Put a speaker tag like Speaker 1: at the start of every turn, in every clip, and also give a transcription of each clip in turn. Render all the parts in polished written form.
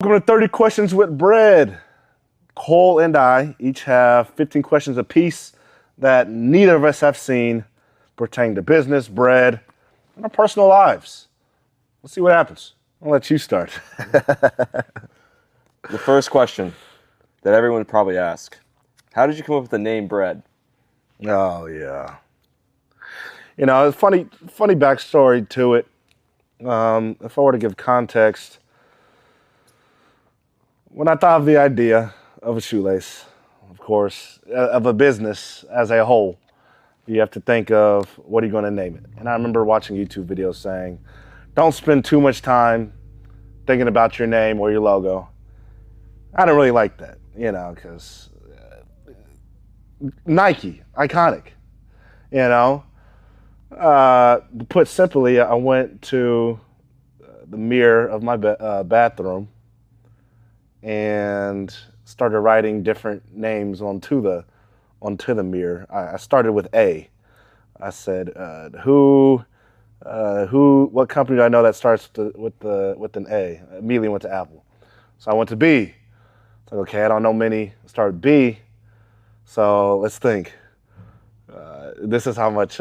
Speaker 1: Welcome to 30 Questions with Bread. Cole and I each have 15 questions apiece that neither of us have seen pertaining to business, bread, and our personal lives. Let's see what happens. I'll let you start.
Speaker 2: The first question that everyone would probably ask, how did you come up with the name Bread?
Speaker 1: Oh, yeah. You know, it's funny backstory to it. If I were to give context, when I thought of the idea of a shoelace, of course, of a business as a whole, you have to think of what are you going to name it. And I remember watching YouTube videos saying, don't spend too much time thinking about your name or your logo. I don't really like that, you know, because Nike, iconic, you know. Put simply, I went to the mirror of my bathroom and started writing different names onto the mirror. I started with A. I said, what company do I know that starts with an A? I immediately went to Apple. So I went to B. It's like, okay, I don't know many. Start with B. So let's think. This is how much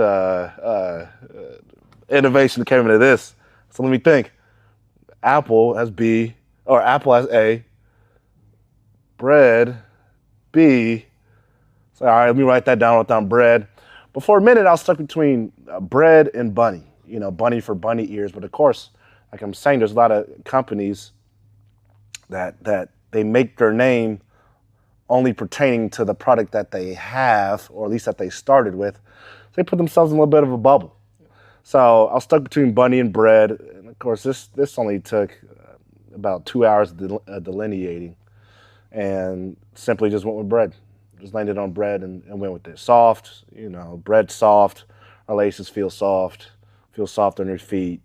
Speaker 1: innovation came into this. So let me think. Apple has B, or Apple has A. Bread, B. So all right, let me write that down. Write down bread. But for a minute, I was stuck between bread and bunny. You know, bunny for bunny ears. But of course, like I'm saying, there's a lot of companies that they make their name only pertaining to the product that they have, or at least that they started with. So they put themselves in a little bit of a bubble. So I was stuck between bunny and bread. And of course, this only took about 2 hours delineating, and simply just went with bread. Just landed on bread and went with it. Soft, you know, bread soft. Our laces feel soft on your feet.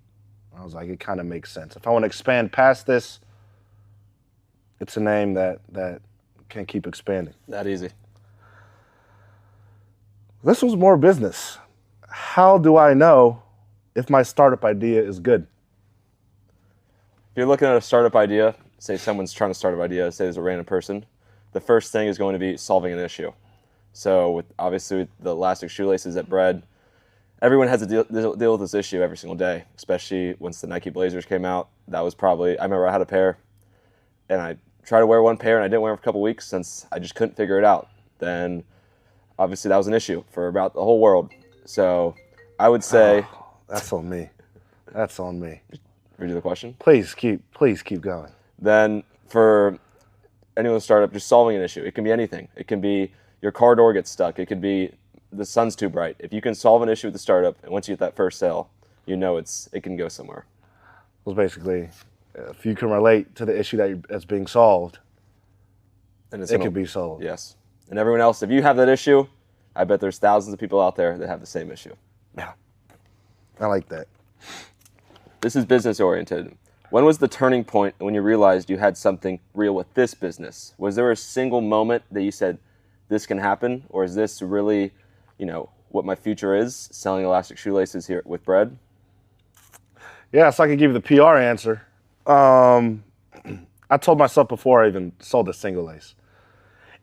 Speaker 1: I was like, it kind of makes sense. If I want to expand past this, it's a name that can keep expanding.
Speaker 2: That easy.
Speaker 1: This was more business. How do I know if my startup idea is good?
Speaker 2: If you're looking at a startup idea, say someone's trying to start an idea, say there's a random person, the first thing is going to be solving an issue. So obviously with the elastic shoelaces at Bread, everyone has to deal with this issue every single day, especially once the Nike Blazers came out. That was probably, I remember I had a pair, and I tried to wear one pair, and I didn't wear them for a couple weeks since I just couldn't figure it out. Then obviously that was an issue for about the whole world. So I would say...
Speaker 1: Oh, that's on me. That's on me.
Speaker 2: Redo the question?
Speaker 1: Please keep going.
Speaker 2: Then for anyone startup, just solving an issue. It can be anything. It can be your car door gets stuck. It could be the sun's too bright. If you can solve an issue with the startup, and once you get that first sale, you know it can go somewhere.
Speaker 1: Well, basically, if you can relate to the issue that's being solved, and it can be solved.
Speaker 2: Yes. And everyone else, if you have that issue, I bet there's thousands of people out there that have the same issue.
Speaker 1: Yeah. I like that.
Speaker 2: This is business oriented. When was the turning point when you realized you had something real with this business? Was there a single moment that you said, this can happen? Or is this really, you know, what my future is, selling elastic shoelaces here with Bread?
Speaker 1: Yeah, so I can give you the PR answer. I told myself before I even sold a single lace.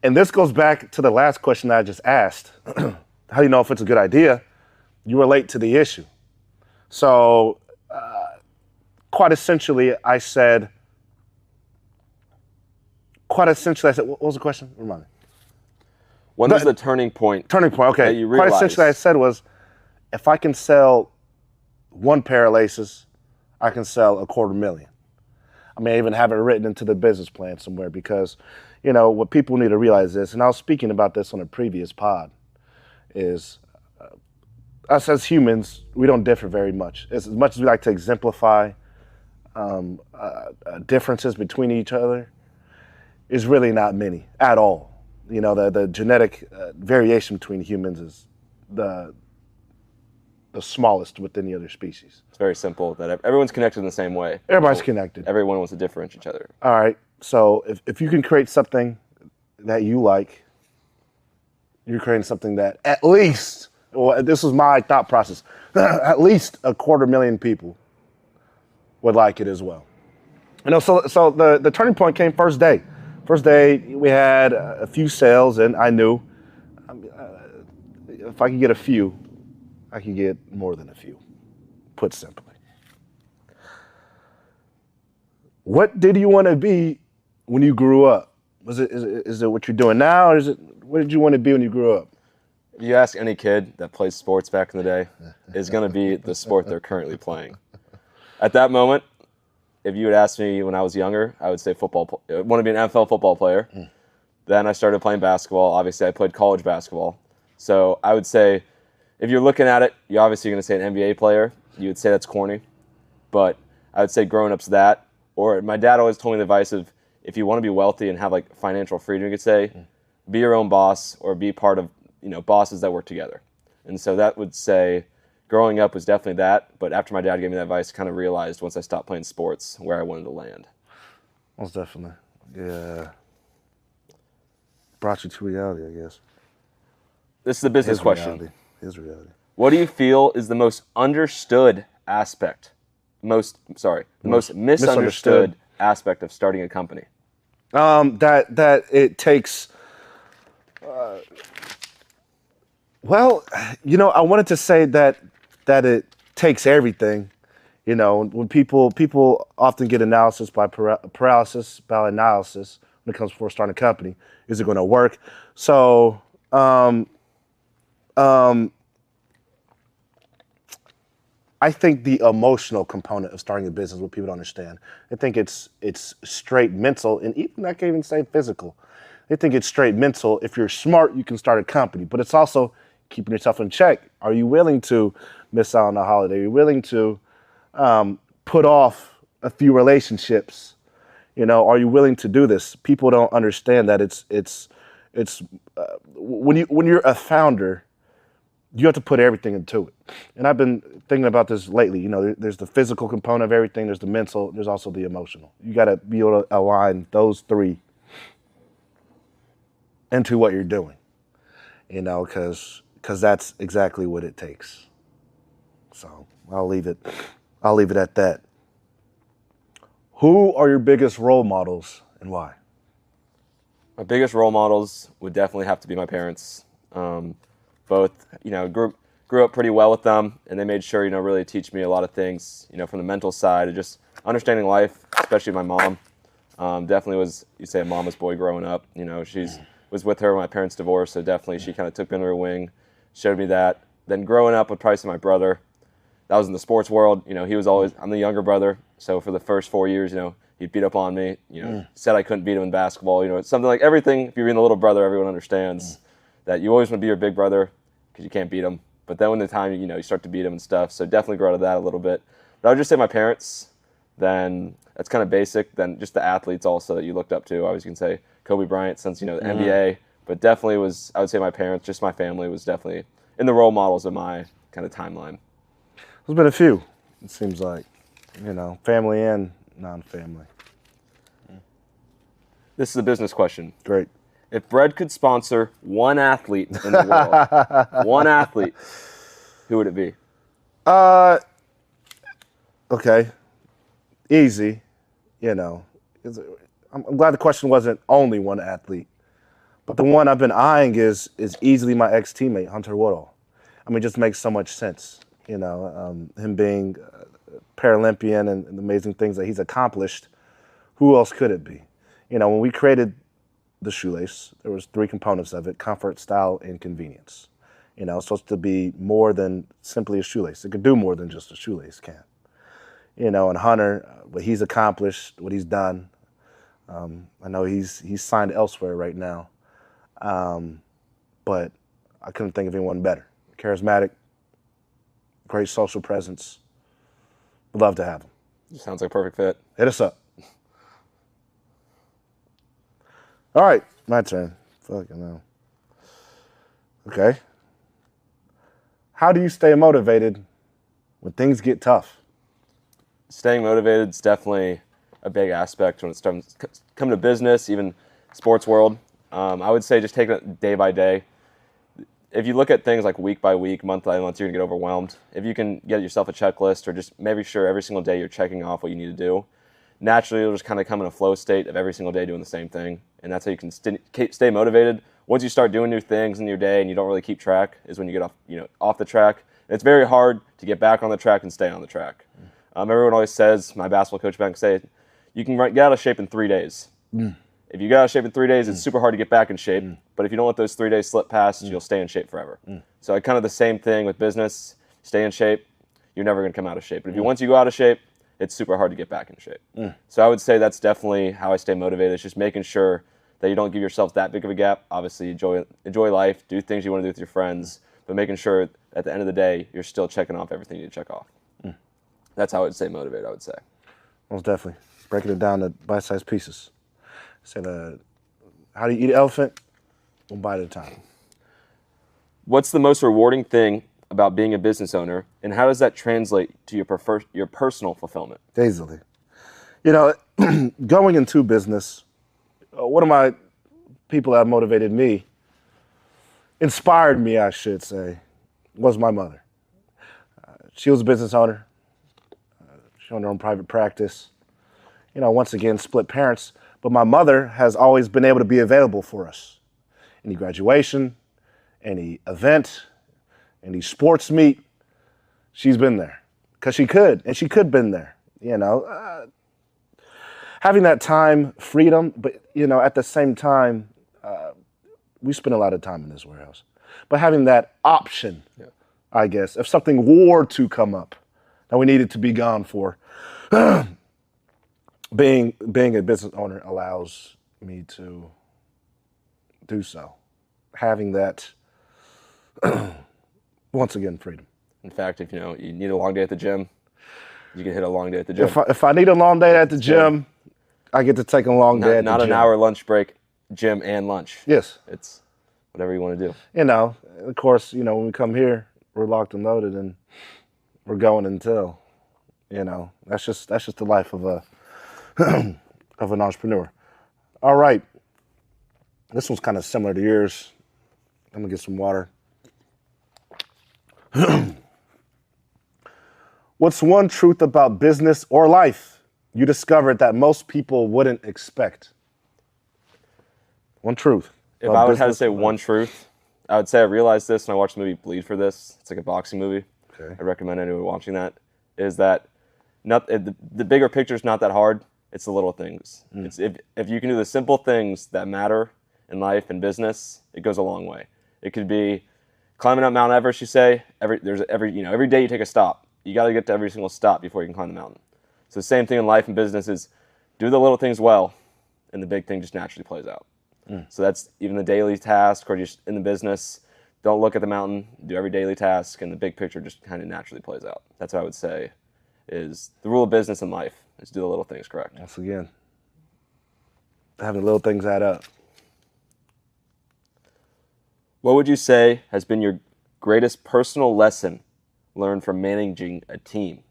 Speaker 1: And this goes back to the last question that I just asked. How do you know if it's a good idea? You relate to the issue. So quite essentially, I said, what was the question? Remind me.
Speaker 2: When was the turning point?
Speaker 1: Turning point, okay.
Speaker 2: That you realized?
Speaker 1: Quite essentially, I said was, if I can sell one pair of laces, I can sell $250,000. I may even have it written into the business plan somewhere because, you know, what people need to realize is, and I was speaking about this on a previous pod, is us as humans, we don't differ very much. As much as we like to exemplify differences between each other, is really not many at all. You know, the genetic variation between humans is the smallest with any other species.
Speaker 2: It's very simple that everyone's connected in the same way.
Speaker 1: Everybody's connected.
Speaker 2: Everyone wants to differentiate each other.
Speaker 1: All right. So if you can create something that you like, you're creating something that at least, well, this was my thought process, at least 250,000 people would like it as well. So the turning point came first day. First day, we had a few sales, and I knew if I could get a few, I could get more than a few, put simply. What did you want to be when you grew up? Is it what you're doing now, or is it what did you want to be when you grew up?
Speaker 2: If you ask any kid that plays sports back in the day, it's going to be the sport they're currently playing. At that moment, if you would ask me when I was younger, I would say football. I want to be an NFL football player. Then I started playing basketball. Obviously, I played college basketball. So I would say, if you're looking at it, you're obviously going to say an NBA player. You would say that's corny. But I would say growing up's that. Or my dad always told me the advice of, if you want to be wealthy and have like financial freedom, you could say, be your own boss or be part of bosses that work together. And so that would say, growing up was definitely that. But after my dad gave me that advice, I kind of realized once I stopped playing sports where I wanted to land.
Speaker 1: Most definitely. Yeah. Brought you to reality, I guess.
Speaker 2: This is the business question.
Speaker 1: Reality. His reality.
Speaker 2: What do you feel is the most understood aspect, the most misunderstood aspect of starting a company?
Speaker 1: That it takes. Well, I wanted to say that it takes everything. When people often get analysis by paralysis by analysis when it comes before starting a company. Is it going to work? So, I think the emotional component of starting a business, what people don't understand, they think it's straight mental, and even I can't even say physical. They think it's straight mental. If you're smart, you can start a company, but it's also keeping yourself in check. Are you willing to miss out on a holiday? Are you willing to put off a few relationships? Are you willing to do this? People don't understand that it's when you're a founder, you have to put everything into it. And I've been thinking about this lately. There's the physical component of everything. There's the mental. There's also the emotional. You got to be able to align those three into what you're doing. Because that's exactly what it takes. So I'll leave it at that. Who are your biggest role models and why?
Speaker 2: My biggest role models would definitely have to be my parents. Both, grew up pretty well with them, and they made sure, really teach me a lot of things, from the mental side of just understanding life, especially my mom. Definitely was, you say, a mama's boy growing up. She's was with her when my parents divorced, so definitely she kind of took me under her wing, showed me that. Then growing up with probably my brother, that was in the sports world. He was always, I'm the younger brother, so for the first 4 years, he'd beat up on me, said I couldn't beat him in basketball. It's something like everything, if you're being the little brother, everyone understands that you always want to be your big brother because you can't beat him. But then when the time, you start to beat him and stuff, so definitely grow out of that a little bit. But I would just say my parents, then that's kind of basic. Then just the athletes also that you looked up to. I was going to say Kobe Bryant since, the NBA, but definitely I would say my parents, just my family was definitely in the role models of my kind of timeline.
Speaker 1: There's been a few, it seems like, family and non-family.
Speaker 2: This is a business question.
Speaker 1: Great.
Speaker 2: If Bread could sponsor one athlete in the world, one athlete, who would it be?
Speaker 1: Okay. Easy. I'm glad the question wasn't only one athlete. But the one I've been eyeing is easily my ex-teammate, Hunter Woodall. It just makes so much sense. Him being a Paralympian and the amazing things that he's accomplished. Who else could it be? When we created the shoelace, there was 3 components of it: comfort, style, and convenience. It's supposed to be more than simply a shoelace. It could do more than just a shoelace can. And Hunter, what he's accomplished, what he's done. I know he's signed elsewhere right now, but I couldn't think of anyone better. Charismatic, great social presence. Would love to have him.
Speaker 2: Sounds like a perfect fit.
Speaker 1: Hit us up. All right, my turn. Fucking hell. Okay. How do you stay motivated when things get tough?
Speaker 2: Staying motivated is definitely a big aspect when it's come to business, even sports world. I would say just take it day by day. If you look at things like week by week, month by month, you're going to get overwhelmed. If you can get yourself a checklist or just make sure every single day you're checking off what you need to do, naturally you'll just kind of come in a flow state of every single day doing the same thing. And that's how you can stay motivated. Once you start doing new things in your day and you don't really keep track is when you get off the track. And it's very hard to get back on the track and stay on the track. Everyone always says, my basketball coach back say, you can get out of shape in 3 days. If you get out of shape in 3 days, it's super hard to get back in shape. But if you don't let those 3 days slip past, you'll stay in shape forever. So kind of the same thing with business. Stay in shape. You're never going to come out of shape. But once you go out of shape, it's super hard to get back in shape. So I would say that's definitely how I stay motivated. It's just making sure that you don't give yourself that big of a gap. Obviously, enjoy life, do things you want to do with your friends, but making sure at the end of the day, you're still checking off everything you need to check off. That's how I would stay motivated, I would say.
Speaker 1: Most definitely. Breaking it down to bite-sized pieces. Said, how do you eat an elephant? One bite at a time.
Speaker 2: What's the most rewarding thing about being a business owner, and how does that translate to your personal fulfillment?
Speaker 1: Easily. Going into business, one of my people that motivated me, inspired me, I should say, was my mother. She was a business owner. She owned her own private practice. Once again, split parents. But my mother has always been able to be available for us. Any graduation, any event, any sports meet, she's been there. Because she could, and she could have been there. Having that time, freedom, but, at the same time, we spend a lot of time in this warehouse. But having that option, I guess, if something were to come up that we needed to be gone for, being a business owner allows me to do so. Having that, once again, freedom.
Speaker 2: In fact, if you need a long day at the gym, you can hit a long day at the gym.
Speaker 1: If I need a long day at the gym, I get to take a long day at the gym.
Speaker 2: Not an hour lunch break, gym and lunch.
Speaker 1: Yes.
Speaker 2: It's whatever you want to do.
Speaker 1: Of course, when we come here, we're locked and loaded and we're going until, that's just the life of an entrepreneur. All right. This one's kind of similar to yours. I'm gonna get some water. What's one truth about business or life you discovered that most people wouldn't expect? One truth.
Speaker 2: If I would have to say one truth, I would say I realized this when I watched the movie Bleed for this. It's like a boxing movie.
Speaker 1: Okay.
Speaker 2: I recommend anyone watching that. Is that the bigger picture is not that hard. It's the little things. It's if you can do the simple things that matter in life and business, it goes a long way. It could be climbing up Mount Everest. You say every day you take a stop. You got to get to every single stop before you can climb the mountain. So the same thing in life and business is do the little things well, and the big thing just naturally plays out. So that's even the daily task or just in the business. Don't look at the mountain. Do every daily task, and the big picture just kind of naturally plays out. That's what I would say is the rule of business and life is do the little things correct.
Speaker 1: Once again, having the little things add up.
Speaker 2: What would you say has been your greatest personal lesson learned from managing a team?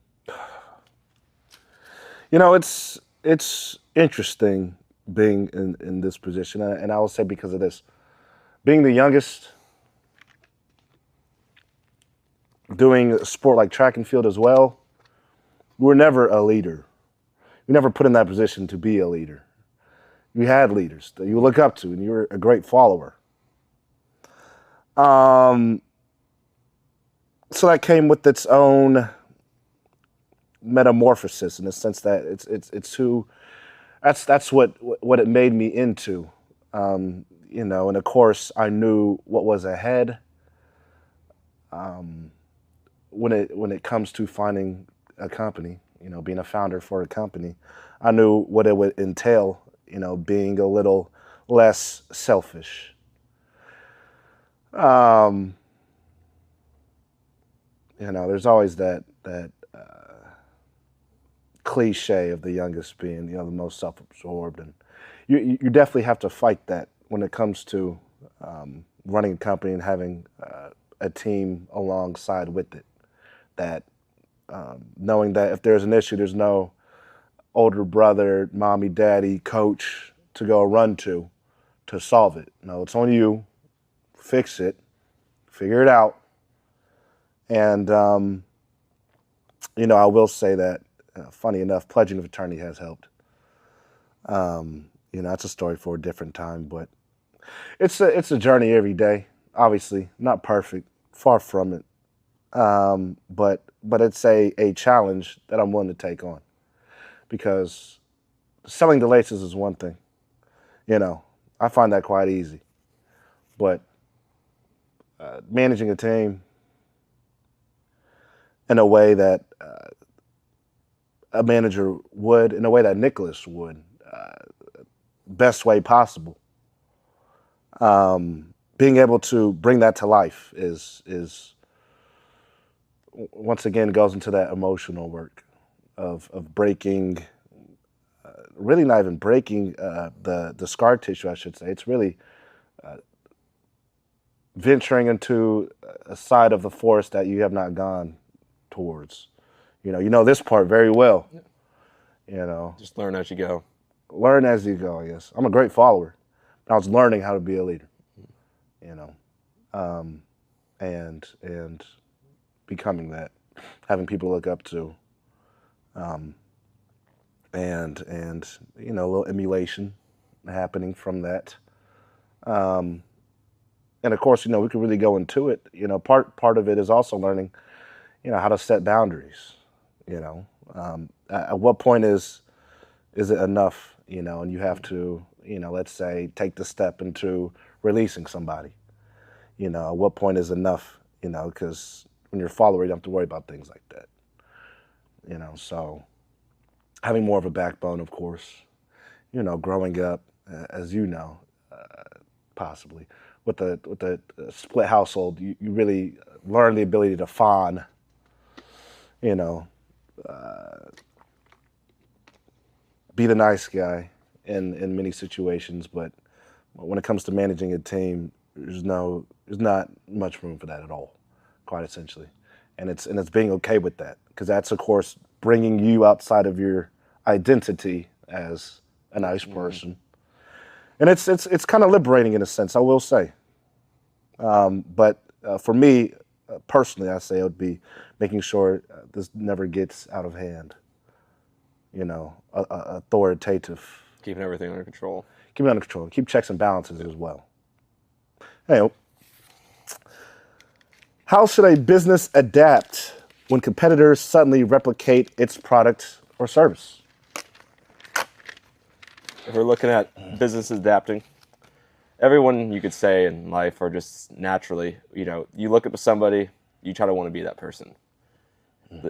Speaker 1: It's interesting being in this position, and I will say because of this. Being the youngest, doing a sport like track and field as well, you were never a leader. You never put in that position to be a leader. You had leaders that you look up to, and you were a great follower. So that came with its own metamorphosis in the sense that it's who that's what it made me into. And of course I knew what was ahead when it comes to finding a company, being a founder for a company. I knew what it would entail, being a little less selfish. There's always that cliche of the youngest being, the most self-absorbed, and you definitely have to fight that when it comes to running a company and having a team alongside with it. That knowing that if there's an issue, there's no older brother, mommy, daddy, coach to go run to solve it. No, it's on you. Fix it, figure it out. And, I will say that, funny enough, pledging of attorney has helped. That's a story for a different time, but it's a journey every day. Obviously, not perfect, far from it. But it's a challenge that I'm willing to take on because selling the laces is one thing. You know, I find that quite easy, but managing a team in a way that a manager would, in a way that Nicholas would, best way possible. Being able to bring that to life is once again goes into that emotional work of breaking, really not even breaking the scar tissue, I should say. It's really venturing into a side of the forest that you have not gone towards. You know this part very well.
Speaker 2: Just learn as you go.
Speaker 1: Learn as you go. I guess I'm a great follower. I was learning how to be a leader. And becoming that, having people to look up to, and a little emulation happening from that. And of course, we could really go into it. Part of it is also learning, how to set boundaries. At what point is it enough? And you have to, let's say, take the step into releasing somebody. At what point is enough? Because when you're a follower, you don't have to worry about things like that. So having more of a backbone, of course. Growing up, as possibly with the split household, you really learn the ability to fawn. Be the nice guy in many situations, but when it comes to managing a team, there's not much room for that at all, quite essentially, and it's being okay with that, because that's of course bringing you outside of your identity as a nice person, and it's kind of liberating in a sense, I will say. But for me personally, I say it would be making sure this never gets out of hand. Authoritative.
Speaker 2: Keeping everything under control.
Speaker 1: Keep it under control. Keep checks and balances as well. Hey, how should a business adapt when competitors suddenly replicate its product or service?
Speaker 2: If we're looking at business adapting, everyone, you could say, in life are just naturally, you look up to somebody, you try to want to be that person.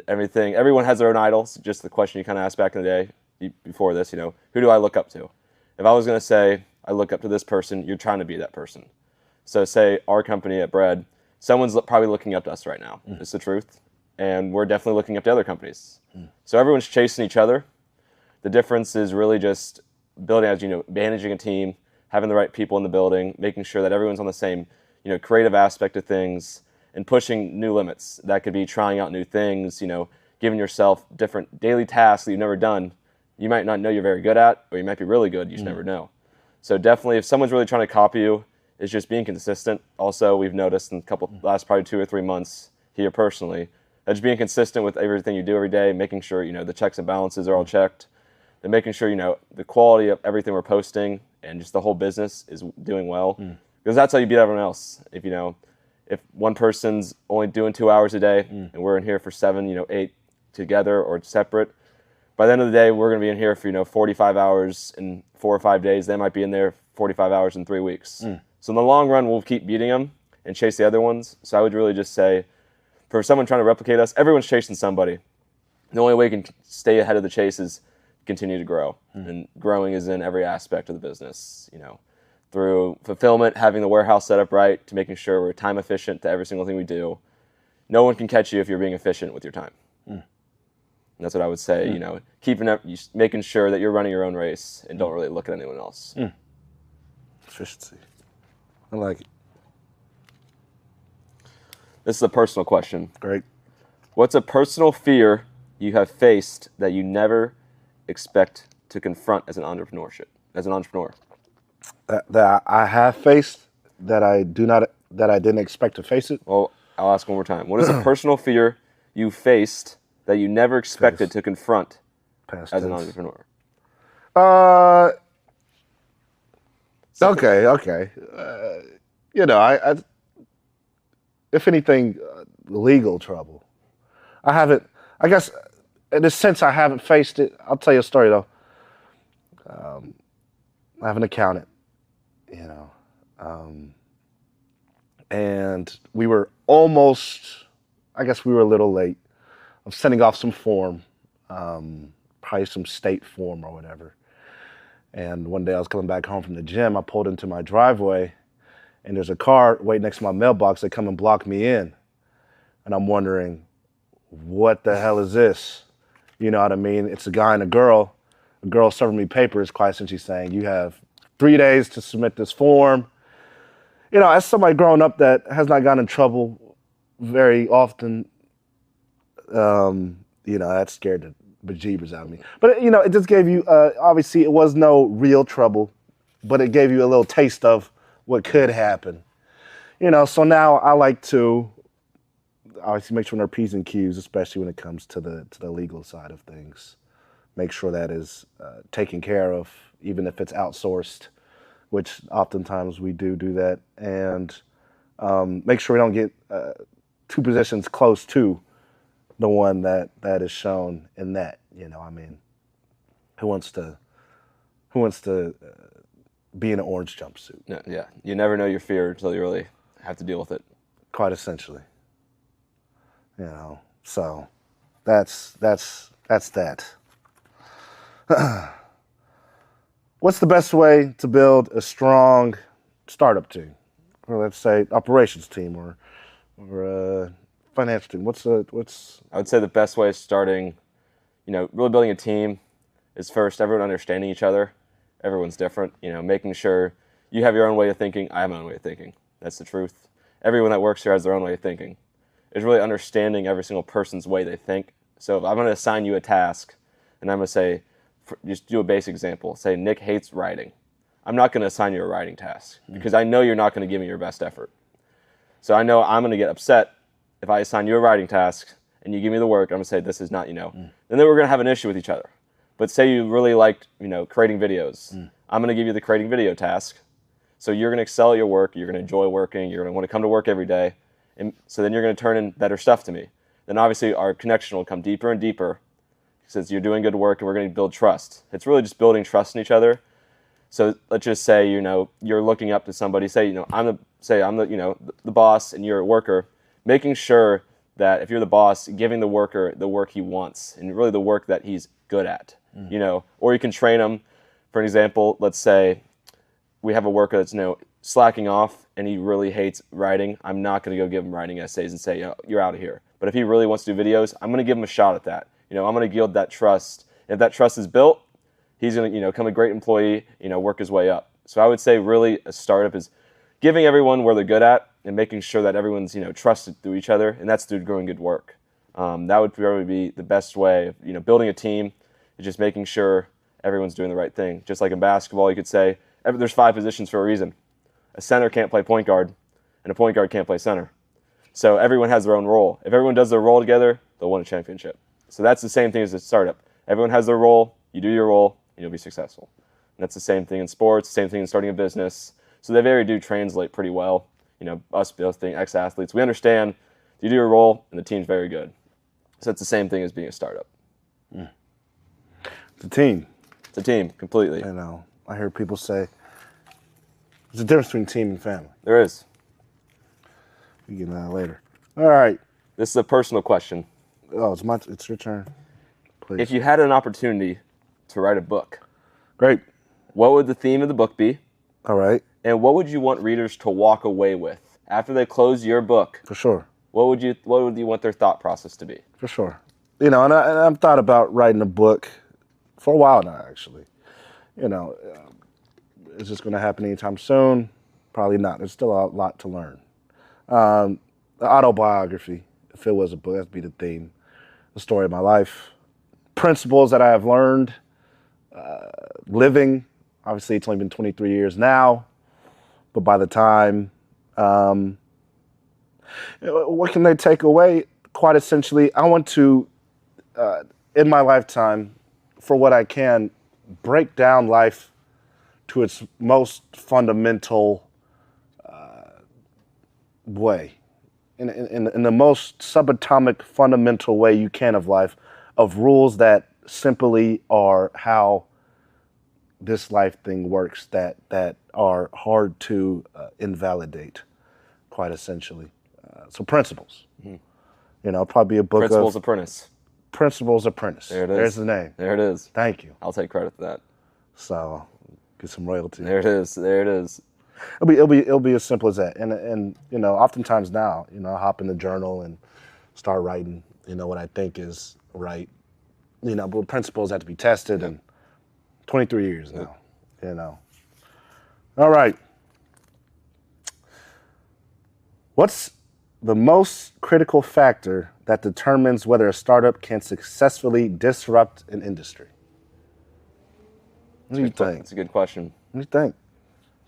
Speaker 2: Everyone has their own idols. Just the question you kind of asked back in the day before this, who do I look up to? If I was going to say I look up to this person, you're trying to be that person. So say our company at Bread, someone's probably looking up to us right now. It's the truth. And we're definitely looking up to other companies. So everyone's chasing each other. The difference is really just building, as managing a team, having the right people in the building, making sure that everyone's on the same, creative aspect of things, and pushing new limits. That could be trying out new things, giving yourself different daily tasks that you've never done. You might not know you're very good at, or you might be really good, you just never know. So definitely, if someone's really trying to copy you, it's just being consistent. Also, we've noticed in last probably 2 or 3 months here personally, that just being consistent with everything you do every day, making sure, the checks and balances are all checked, and making sure, the quality of everything we're posting and just the whole business is doing well. Because that's how you beat everyone else. If one person's only doing 2 hours a day and we're in here for 7, 8 together or separate, by the end of the day, we're going to be in here for, 45 hours in 4 or 5 days. They might be in there 45 hours in 3 weeks. So in the long run, we'll keep beating them and chase the other ones. So I would really just say, for someone trying to replicate us, everyone's chasing somebody. The only way you can stay ahead of the chase is continue to grow. And growing is in every aspect of the business, through fulfillment, having the warehouse set up right, to making sure we're time efficient to every single thing we do. No one can catch you if you're being efficient with your time. And that's what I would say, keeping up, making sure that you're running your own race and don't really look at anyone else.
Speaker 1: Efficiency. I like it.
Speaker 2: This is a personal question.
Speaker 1: Great.
Speaker 2: What's a personal fear you have faced that you never expect to confront as an entrepreneur?
Speaker 1: That I have faced that I didn't expect to face it.
Speaker 2: Well, I'll ask one more time. What is a personal fear you faced that you never expected to confront
Speaker 1: Past
Speaker 2: as an
Speaker 1: tense.
Speaker 2: entrepreneur?
Speaker 1: Uh, okay. I if anything, legal trouble. I haven't. I guess in a sense, I haven't faced it. I'll tell you a story though. I have an accountant, you know, um, and we were almost. I guess we were a little late of sending off some form, probably some state form or whatever. And one day I was coming back home from the gym. I pulled into my driveway, and there's a car waiting next to my mailbox. They come and block me in, and I'm wondering, what the hell is this? You know what I mean? It's a guy and a girl. A girl serving me papers, quite essentially saying, you have 3 days to submit this form. You know, as somebody growing up that has not gotten in trouble very often, that scared the bejeebers out of me. But, it just gave you, obviously, it was no real trouble, but it gave you a little taste of what could happen. So now I like to obviously make sure there are P's and Q's, especially when it comes to the legal side of things. Make sure that is taken care of, even if it's outsourced, which oftentimes we do that, and make sure we don't get two positions close to the one that is shown in that. Who wants to be in an orange jumpsuit?
Speaker 2: No, yeah, you never know your fear until you really have to deal with it.
Speaker 1: Quite essentially. So that's that. What's the best way to build a strong startup team, or let's say operations team, or a financial team? What's
Speaker 2: I would say the best way of starting, really building a team is first everyone understanding each other. Everyone's different. Making sure you have your own way of thinking. I have my own way of thinking. That's the truth. Everyone that works here has their own way of thinking. It's really understanding every single person's way they think. So if I'm going to assign you a task, and I'm going to say, just do a basic example. Say Nick hates writing. I'm not going to assign you a writing task because I know you're not going to give me your best effort. So I know I'm going to get upset if I assign you a writing task and you give me the work. I'm going to say this is not, and then we're going to have an issue with each other. But say you really liked, creating videos. I'm going to give you the creating video task. So you're going to excel at your work. You're going to enjoy working. You're going to want to come to work every day. And so then you're going to turn in better stuff to me. Then obviously our connection will come deeper and deeper since you're doing good work and we're going to build trust. It's really just building trust in each other. So let's just say, you're looking up to somebody. Say, I'm the boss and you're a worker. Making sure that if you're the boss, giving the worker the work he wants and really the work that he's good at. Or you can train him. For an example, let's say we have a worker that's slacking off and he really hates writing. I'm not going to go give him writing essays and say, you're out of here. But if he really wants to do videos, I'm going to give him a shot at that. I'm going to yield that trust. And if that trust is built, he's going to become a great employee, work his way up. So I would say really a startup is giving everyone where they're good at and making sure that everyone's trusted through each other, and that's through doing good work. That would probably be the best way of building a team. Is just making sure everyone's doing the right thing. Just like in basketball, you could say there's 5 positions for a reason. A center can't play point guard, and a point guard can't play center. So everyone has their own role. If everyone does their role together, they'll win a championship. So that's the same thing as a startup. Everyone has their role, you do your role, and you'll be successful. And that's the same thing in sports, same thing in starting a business. So they very do translate pretty well. Us both being ex-athletes, we understand you do your role, and the team's very good. So it's the same thing as being a startup.
Speaker 1: It's a team.
Speaker 2: It's a team, completely.
Speaker 1: I hear people say there's a difference between team and family.
Speaker 2: There is.
Speaker 1: We get that later. All right.
Speaker 2: This is a personal question.
Speaker 1: Oh, it's your turn. Please.
Speaker 2: If you had an opportunity to write a book,
Speaker 1: great.
Speaker 2: What would the theme of the book be?
Speaker 1: All right.
Speaker 2: And what would you want readers to walk away with after they close your book?
Speaker 1: For sure.
Speaker 2: What would you want their thought process to be?
Speaker 1: For sure. And I've thought about writing a book for a while now, actually. Is this going to happen anytime soon? Probably not. There's still a lot to learn. The autobiography, if it was a book, that'd be the theme. The story of my life. Principles that I have learned living. Obviously, it's only been 23 years now. But by the time, what can they take away? Quite essentially, I want to, in my lifetime, for what I can, break down life to its most fundamental way, in the most subatomic fundamental way you can of life, of rules that simply are how this life thing works, that are hard to invalidate, quite essentially. So principles. Probably a book
Speaker 2: Principles
Speaker 1: of
Speaker 2: Apprentice.
Speaker 1: Principles Apprentice.
Speaker 2: There it is.
Speaker 1: There's the name.
Speaker 2: There it is.
Speaker 1: Thank you.
Speaker 2: I'll take credit for that.
Speaker 1: So get some royalty.
Speaker 2: There it is. There it is.
Speaker 1: It'll be as simple as that. And oftentimes now, I hop in the journal and start writing, what I think is right. But principles have to be tested, and 23 years now, All right. What's the most critical factor that determines whether a startup can successfully disrupt an industry? What do you think?
Speaker 2: That's a good question.
Speaker 1: What do you think?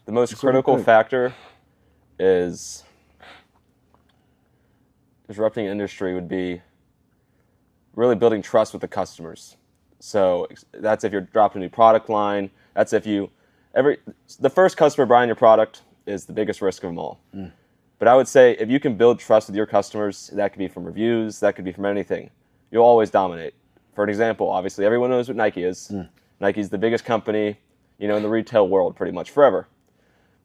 Speaker 2: The most critical factor is disrupting an industry would be really building trust with the customers. So that's if you're dropping a new product line. That's if the first customer buying your product is the biggest risk of them all. But I would say if you can build trust with your customers, that could be from reviews, that could be from anything, you'll always dominate. For an example, obviously everyone knows what Nike is. Nike's the biggest company, in the retail world pretty much forever.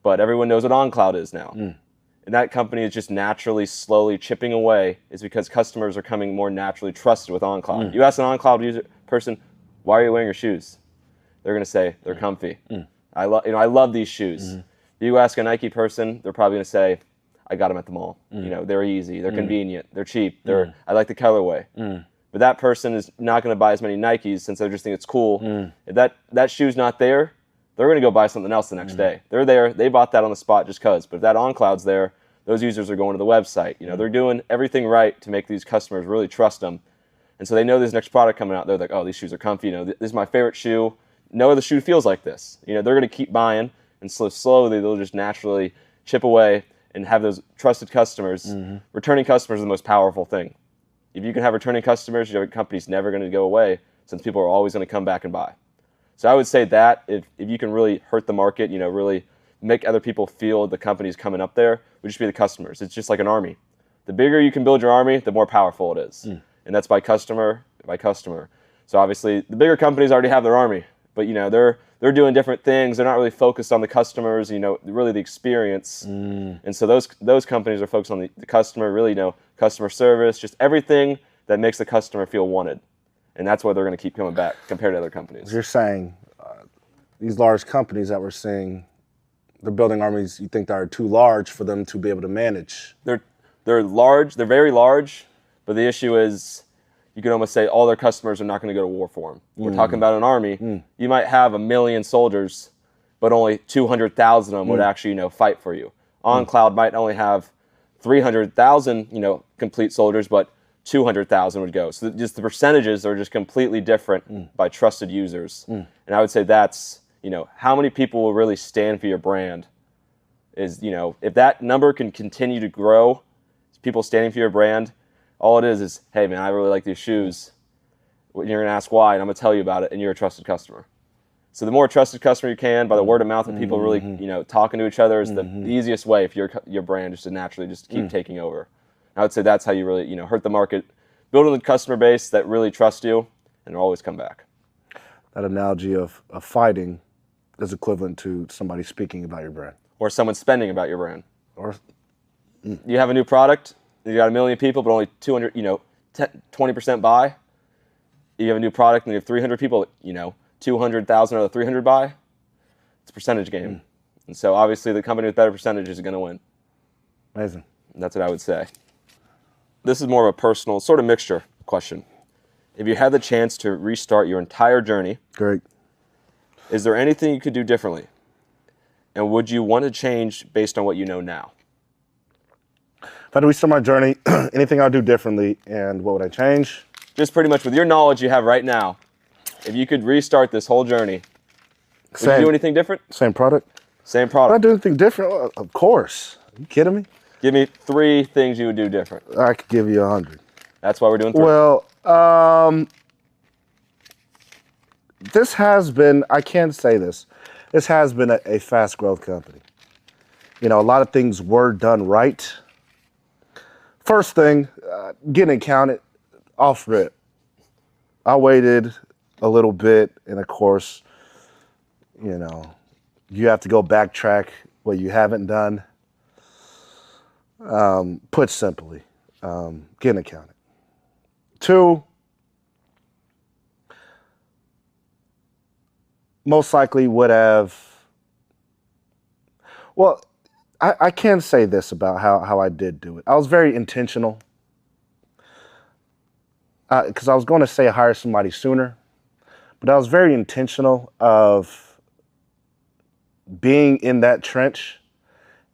Speaker 2: But everyone knows what OnCloud is now. And that company is just naturally, slowly chipping away, is because customers are coming more naturally trusted with OnCloud. You ask an OnCloud person, why are you wearing your shoes? They're going to say, they're comfy. I love these shoes. You ask a Nike person, they're probably going to say, I got them at the mall. They're easy, they're convenient, they're cheap, I like the colorway. But that person is not going to buy as many Nikes since they just think it's cool. If that shoe's not there, they're going to go buy something else the next day. They're there, they bought that on the spot just because. But if that OnCloud's there, those users are going to the website. They're doing everything right to make these customers really trust them. And so they know this next product coming out. They're like, oh, these shoes are comfy. This is my favorite shoe. No other shoe feels like this. They're going to keep buying, and slowly they'll just naturally chip away and have those trusted customers. Returning customers is the most powerful thing. If you can have returning customers, your company's never going to go away, since people are always going to come back and buy. So I would say that if you can really hurt the market, really make other people feel the company's coming up there, would just be the customers. It's just like an army. The bigger you can build your army, the more powerful it is. And that's by customer by customer. So obviously the bigger companies already have their army, but they're doing different things. They're not really focused on the customers, really the experience. And so those companies are focused on the customer, really customer service, just everything that makes the customer feel wanted. And that's why they're going to keep coming back compared to other companies.
Speaker 1: You're saying these large companies that we're seeing, they're building armies you think that are too large for them to be able to manage.
Speaker 2: They're large, they're very large, but the issue is you could almost say all their customers are not going to go to war for them. We're talking about an army. You might have 1 million soldiers, but only 200,000 of them would actually fight for you. OnCloud might only have 300,000 complete soldiers, but 200,000 would go. So just the percentages are just completely different by trusted users. And I would say that's, how many people will really stand for your brand is, if that number can continue to grow, people standing for your brand, all it is, hey man, I really like these shoes. You're going to ask why, and I'm going to tell you about it, and you're a trusted customer. So the more trusted customer you can, by the word of mouth and people really, talking to each other is the easiest way for your brand just to naturally just keep taking over. I would say that's how you really, hurt the market, building a customer base that really trusts you, and they'll always come back.
Speaker 1: That analogy of fighting is equivalent to somebody speaking about your brand.
Speaker 2: Or someone spending about your brand.
Speaker 1: Or
Speaker 2: you have a new product, you got 1 million people, but only 200, 20% buy. You have a new product and you have 300 people, 200,000 out of 300 buy. It's a percentage game. And so obviously the company with better percentages is going to win.
Speaker 1: Amazing.
Speaker 2: That's what I would say. This is more of a personal, sort of mixture question. If you had the chance to restart your entire journey,
Speaker 1: great.
Speaker 2: Is there anything you could do differently? And would you want to change based on what you know now?
Speaker 1: If I had to restart my journey, anything I'd do differently, and what would I change?
Speaker 2: Just pretty much with your knowledge you have right now, if you could restart this whole journey, would you do anything different?
Speaker 1: Same product?
Speaker 2: Same
Speaker 1: Would I
Speaker 2: product.
Speaker 1: do anything different? Well, of course. Are you kidding me?
Speaker 2: Give me 3 things you would do different.
Speaker 1: I could give you 100.
Speaker 2: That's why we're doing 3.
Speaker 1: Well, this has been, I can say this has been a fast growth company. You know, a lot of things were done right. First thing, getting counted off rip. I waited a little bit, and of course, you know, you have to go backtrack what you haven't done. Put simply, getting accounted. Two, most likely would have, well, I can say this about how I did do it. I was very intentional because I was going to say hire somebody sooner, but I was very intentional of being in that trench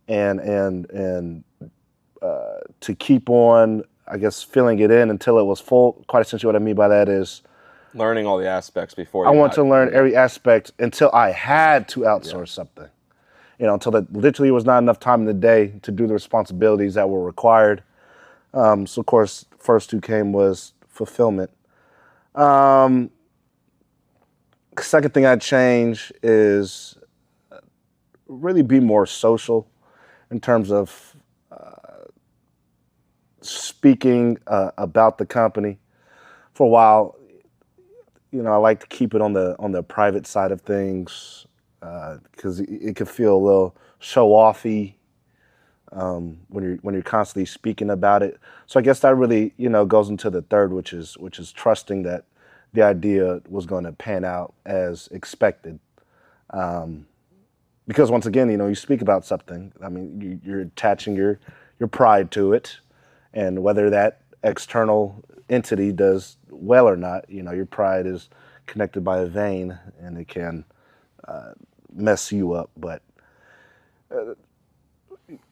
Speaker 1: and to keep on, I guess, filling it in until it was full. Quite essentially, what I mean by that is
Speaker 2: Learning all the aspects before.
Speaker 1: I want to learn every aspect until I had to outsource something. You know, until that literally was not enough time in the day to do the responsibilities that were required. So, of course, first two came was fulfillment. Second thing I'd change is really be more social in terms of speaking about the company. For a while, you know, I like to keep it on the private side of things because it could feel a little show-offy when you're constantly speaking about it. So I guess that really, you know, goes into the third, which is trusting that the idea was going to pan out as expected. Because once again, you know, you speak about something. I mean, you're attaching your pride to it, and whether that external entity does well or not, you know, your pride is connected by a vein, and it can mess you up. But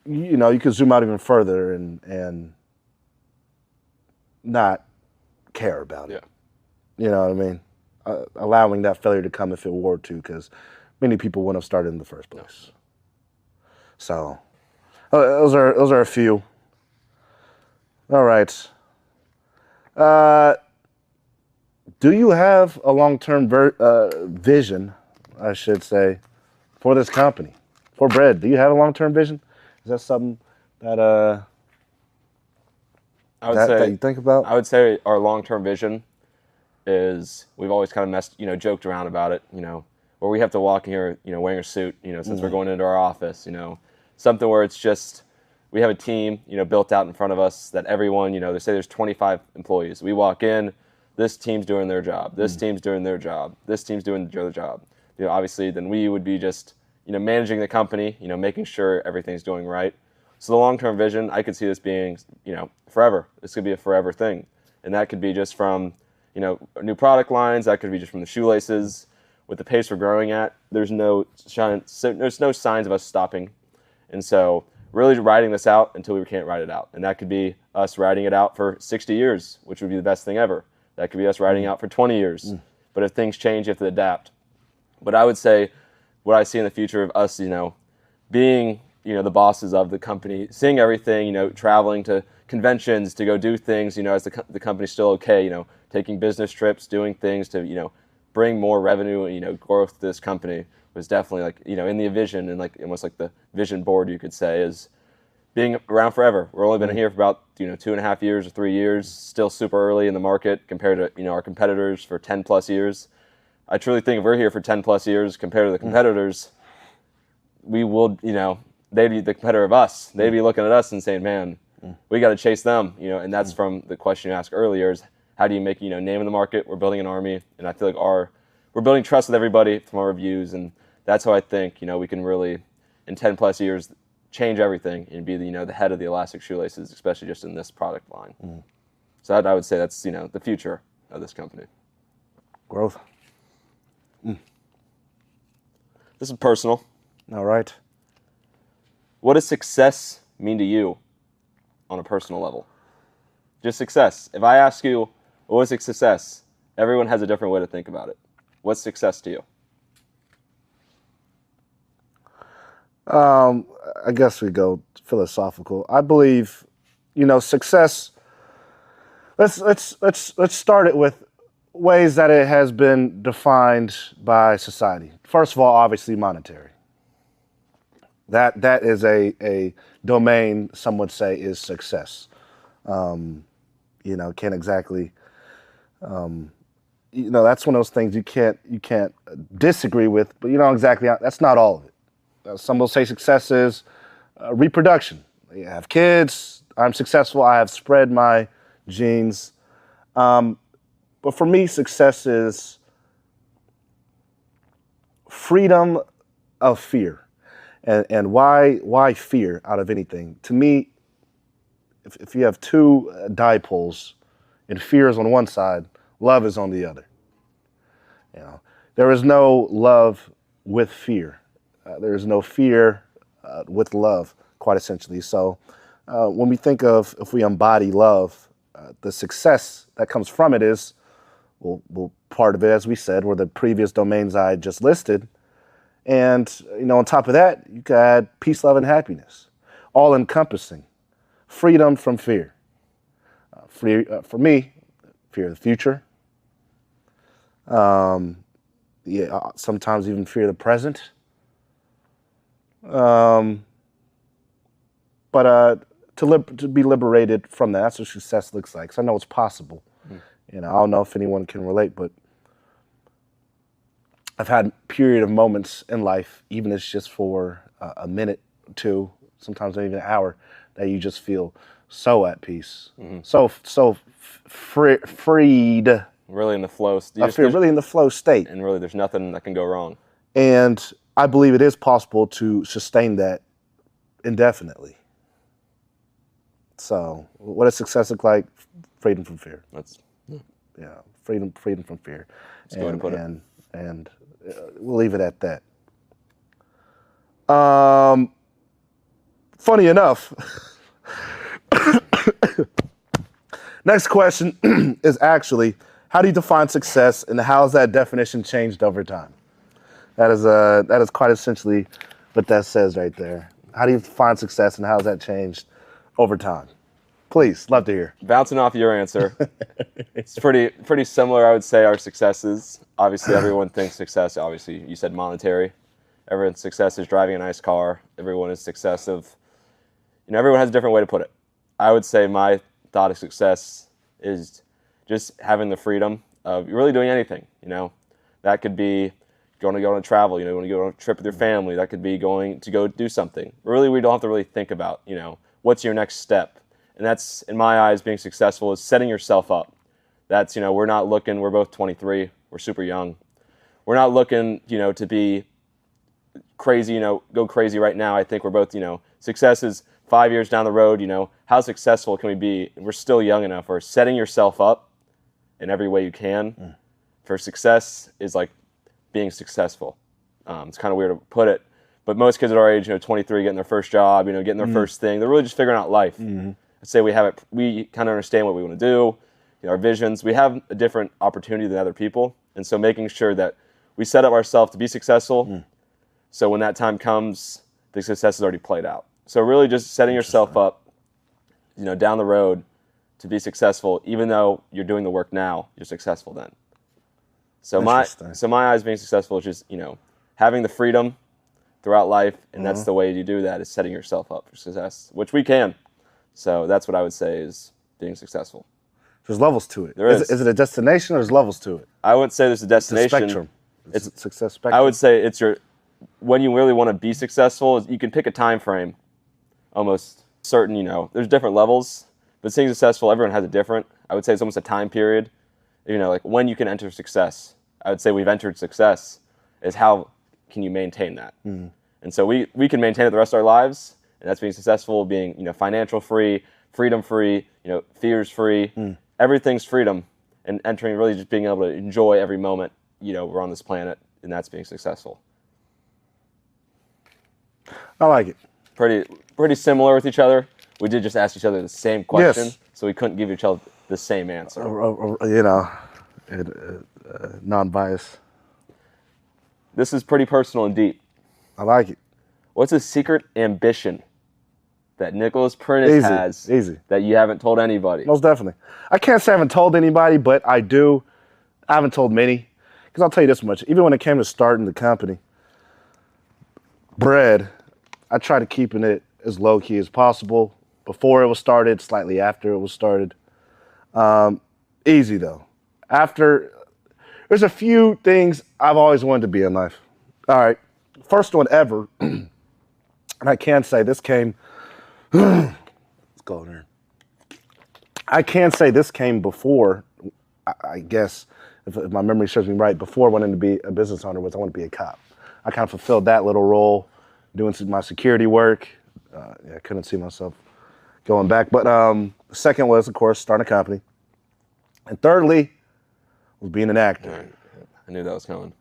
Speaker 1: you know, you could zoom out even further and not care about it. You know what I mean? Allowing that failure to come if it were to, because many people wouldn't have started in the first place. So those are a few. All right. Do you have a long-term vision, I should say, for this company, for Bread? Do you have a long-term vision? Is that something that that you think about?
Speaker 2: I would say our long-term vision is we've always kind of joked around about it, you know, where we have to walk in here, you know, wearing a suit, you know, since we're going into our office, you know, something where it's just we have a team, you know, built out in front of us that everyone, you know, they say there's 25 employees. We walk in, this team's doing their job, this team's doing their job, this team's doing their job. You know, obviously, then we would be just, you know, managing the company, you know, making sure everything's going right. So the long-term vision, I could see this being, you know, forever. This could be a forever thing, and that could be just from, you know, new product lines. That could be just from the shoelaces. With the pace we're growing at, there's no signs of us stopping, and so really riding this out until we can't ride it out. And that could be us riding it out for 60 years, which would be the best thing ever. That could be us riding out for 20 years. But if things change, you have to adapt. But I would say what I see in the future of us, you know, being, you know, the bosses of the company, seeing everything, you know, traveling to conventions to go do things, you know, as the company's still okay, you know, taking business trips, doing things to, you know, bring more revenue, you know, growth to this company was definitely like, you know, in the vision and like almost like the vision board, you could say, is being around forever. We're only been here for about, you know, 2.5 years or 3 years, still super early in the market compared to, you know, our competitors for 10 plus years. I truly think if we're here for 10 plus years compared to the competitors, we will, you know, they'd be the competitor of us. They'd be looking at us and saying, man, we got to chase them, you know, and that's from the question you asked earlier is how do you make, you know, name in the market? We're building an army, and I feel like we're building trust with everybody from our reviews, and that's how I think, you know, we can really, in 10 plus years, change everything and be the, you know, the head of the elastic shoelaces, especially just in this product line. So I would say that's, you know, the future of this company.
Speaker 1: Growth.
Speaker 2: This is personal.
Speaker 1: All right.
Speaker 2: What does success mean to you on a personal level? Just success. If I ask you, what is success? Everyone has a different way to think about it. What's success to you?
Speaker 1: I guess we go philosophical. I believe, you know, success. Let's start it with Ways that it has been defined by society. First of all, obviously monetary. That is a domain some would say is success. Can't exactly. That's one of those things you can't disagree with, but exactly that's not all of it. Some will say success is reproduction. You have kids. I'm successful. I have spread my genes. But for me, success is freedom of fear. And why fear out of anything? To me, if you have two dipoles and fear is on one side, love is on the other. There is no love with fear. There is no fear with love, quite essentially. So when we think of if we embody love, the success that comes from it is, well, part of it, as we said, were the previous domains I just listed. And, on top of that, you could add peace, love, and happiness, all encompassing, freedom from fear. For me, fear of the future. Sometimes even fear of the present. But to be liberated from that, that's what success looks like. So I know it's possible. I don't know if anyone can relate, but I've had period of moments in life, even if it's just for a minute, two, sometimes not even an hour, that you just feel so at peace, so freed.
Speaker 2: Really in the flow.
Speaker 1: I feel really in the flow state,
Speaker 2: and really, there's nothing that can go wrong.
Speaker 1: And I believe it is possible to sustain that indefinitely. So, what does success look like? Freedom from fear. Freedom from fear.
Speaker 2: That's a good way to put it.
Speaker 1: And we'll leave it at that. Funny enough, next question is actually, how do you define success, and how has that definition changed over time? That is quite essentially what that says right there. How do you define success, and how has that changed over time? Please, love to hear.
Speaker 2: Bouncing off your answer, it's pretty similar, I would say, our successes. Obviously, everyone thinks success, obviously, you said monetary. Everyone's success is driving a nice car. Everyone is success of, everyone has a different way to put it. I would say my thought of success is just having the freedom of really doing anything, That could be going to go on a travel, you want to go on a trip with your family. That could be going to go do something. Really, we don't have to really think about, what's your next step. And that's, in my eyes, being successful is setting yourself up. That's, we're not looking, we're both 23, we're super young. We're not looking, to be crazy, go crazy right now. I think we're both, success is 5 years down the road, how successful can we be? We're still young enough. We're setting yourself up in every way you can. For success is like being successful. It's kind of weird to put it, but most kids at our age, 23, getting their first job, getting their first thing, they're really just figuring out life. I'd say we kind of understand what we want to do, our visions. We have a different opportunity than other people. And so making sure that we set up ourselves to be successful. So when that time comes, the success is already played out. So really just setting yourself up, down the road to be successful, even though you're doing the work now, you're successful then. So my eyes being successful is just, having the freedom throughout life. And that's the way you do that, is setting yourself up for success, which we can. So that's what I would say is being successful.
Speaker 1: There's levels to it.
Speaker 2: There is.
Speaker 1: Is it a destination, or there's levels to it?
Speaker 2: I wouldn't say there's a destination.
Speaker 1: It's a spectrum. It's a success spectrum.
Speaker 2: I would say it's when you really want to be successful, you can pick a time frame, almost certain, there's different levels, but being successful, everyone has a different. I would say it's almost a time period, like when you can enter success. I would say we've entered success, is how can you maintain that? And so we can maintain it the rest of our lives. And that's being successful, being, financial free, freedom free, fears free. Everything's freedom, and entering, really just being able to enjoy every moment, we're on this planet, and that's being successful.
Speaker 1: I like it.
Speaker 2: Pretty similar with each other. We did just ask each other the same question, so we couldn't give each other the same answer.
Speaker 1: Non-biased.
Speaker 2: This is pretty personal and deep.
Speaker 1: I like it.
Speaker 2: What's a secret ambition that Nicholas Prentice has that you haven't told anybody?
Speaker 1: Most definitely. I can't say I haven't told anybody, but I do I haven't told many, because I'll tell you this much. Even when it came to starting the company, bread, I try to keeping it as low key as possible. Before it was started, slightly after it was started. Easy though. After, there's a few things I've always wanted to be in life. All right, first one ever, and I can say this came. Let's go in there. I can say this came before. I guess if my memory serves me right, before wanting to be a business owner was I want to be a cop. I kind of fulfilled that little role, doing my security work. I couldn't see myself going back. But the second was, of course, starting a company. And thirdly, was being an actor.
Speaker 2: Right. I knew that was coming.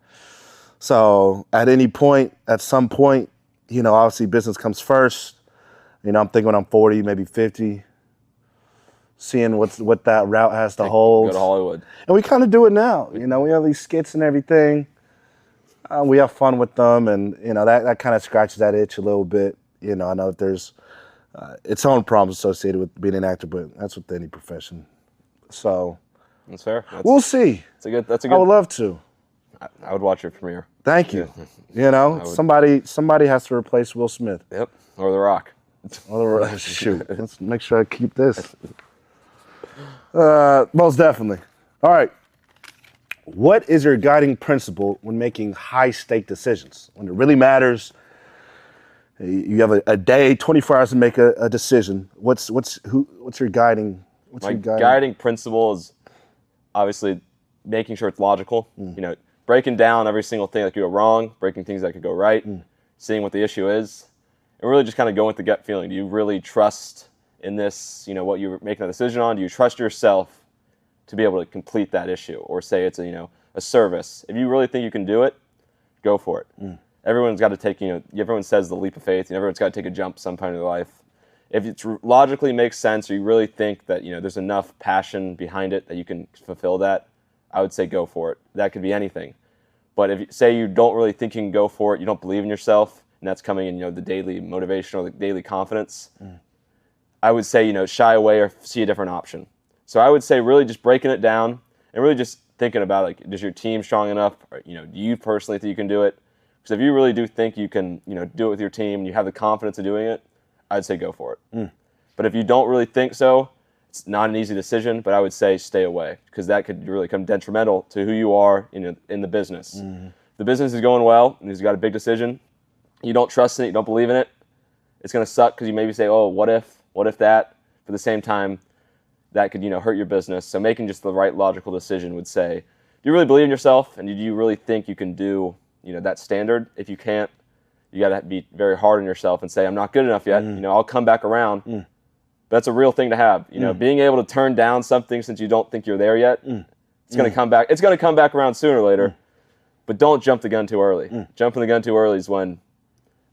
Speaker 1: So at some point, obviously business comes first. I'm thinking when I'm 40, maybe 50, seeing what that route has to hold.
Speaker 2: Go to Hollywood.
Speaker 1: And we kind of do it now. We have these skits and everything. We have fun with them, and that kind of scratches that itch a little bit. I know that there's its own problems associated with being an actor, but that's with any profession. So
Speaker 2: that's fair.
Speaker 1: We'll see.
Speaker 2: That's a good.
Speaker 1: I would love to.
Speaker 2: I would watch your premiere.
Speaker 1: Thank you. Somebody has to replace Will Smith.
Speaker 2: Yep. Or The Rock.
Speaker 1: Shoot. Let's make sure I keep this. Most definitely. All right. What is your guiding principle when making high-stake decisions? When it really matters, you have a day, 24 hours to make a decision. What's your guiding?
Speaker 2: My guiding principle is obviously making sure it's logical. Breaking down every single thing that could go wrong, breaking things that could go right, seeing what the issue is, and really just kind of going with the gut feeling. Do you really trust in this, what you're making a decision on? Do you trust yourself to be able to complete that issue? Or say it's a service. If you really think you can do it, go for it. Everyone's got to take, everyone says the leap of faith, and everyone's got to take a jump some point in their life. If it logically makes sense, or you really think that, there's enough passion behind it that you can fulfill that, I would say go for it. That could be anything. But if you say you don't really think you can go for it, you don't believe in yourself, and that's coming in, the daily motivation or the daily confidence, I would say, shy away or see a different option. So I would say really just breaking it down and really just thinking about, is your team strong enough? Or, do you personally think you can do it? Because if you really do think you can, do it with your team and you have the confidence of doing it, I'd say go for it. But if you don't really think so, it's not an easy decision, but I would say stay away, because that could really come detrimental to who you are in the business. The business is going well and you've got a big decision. You don't trust in it, you don't believe in it, it's going to suck, because you maybe say, oh, what if that? But at the same time, that could hurt your business. So making just the right logical decision would say, do you really believe in yourself, and do you really think you can do that standard? If you can't, you got to be very hard on yourself and say, I'm not good enough yet. I'll come back around. But that's a real thing to have. Being able to turn down something since you don't think you're there yet, it's going to come back. It's going to come back around sooner or later. But don't jump the gun too early. Jumping the gun too early is when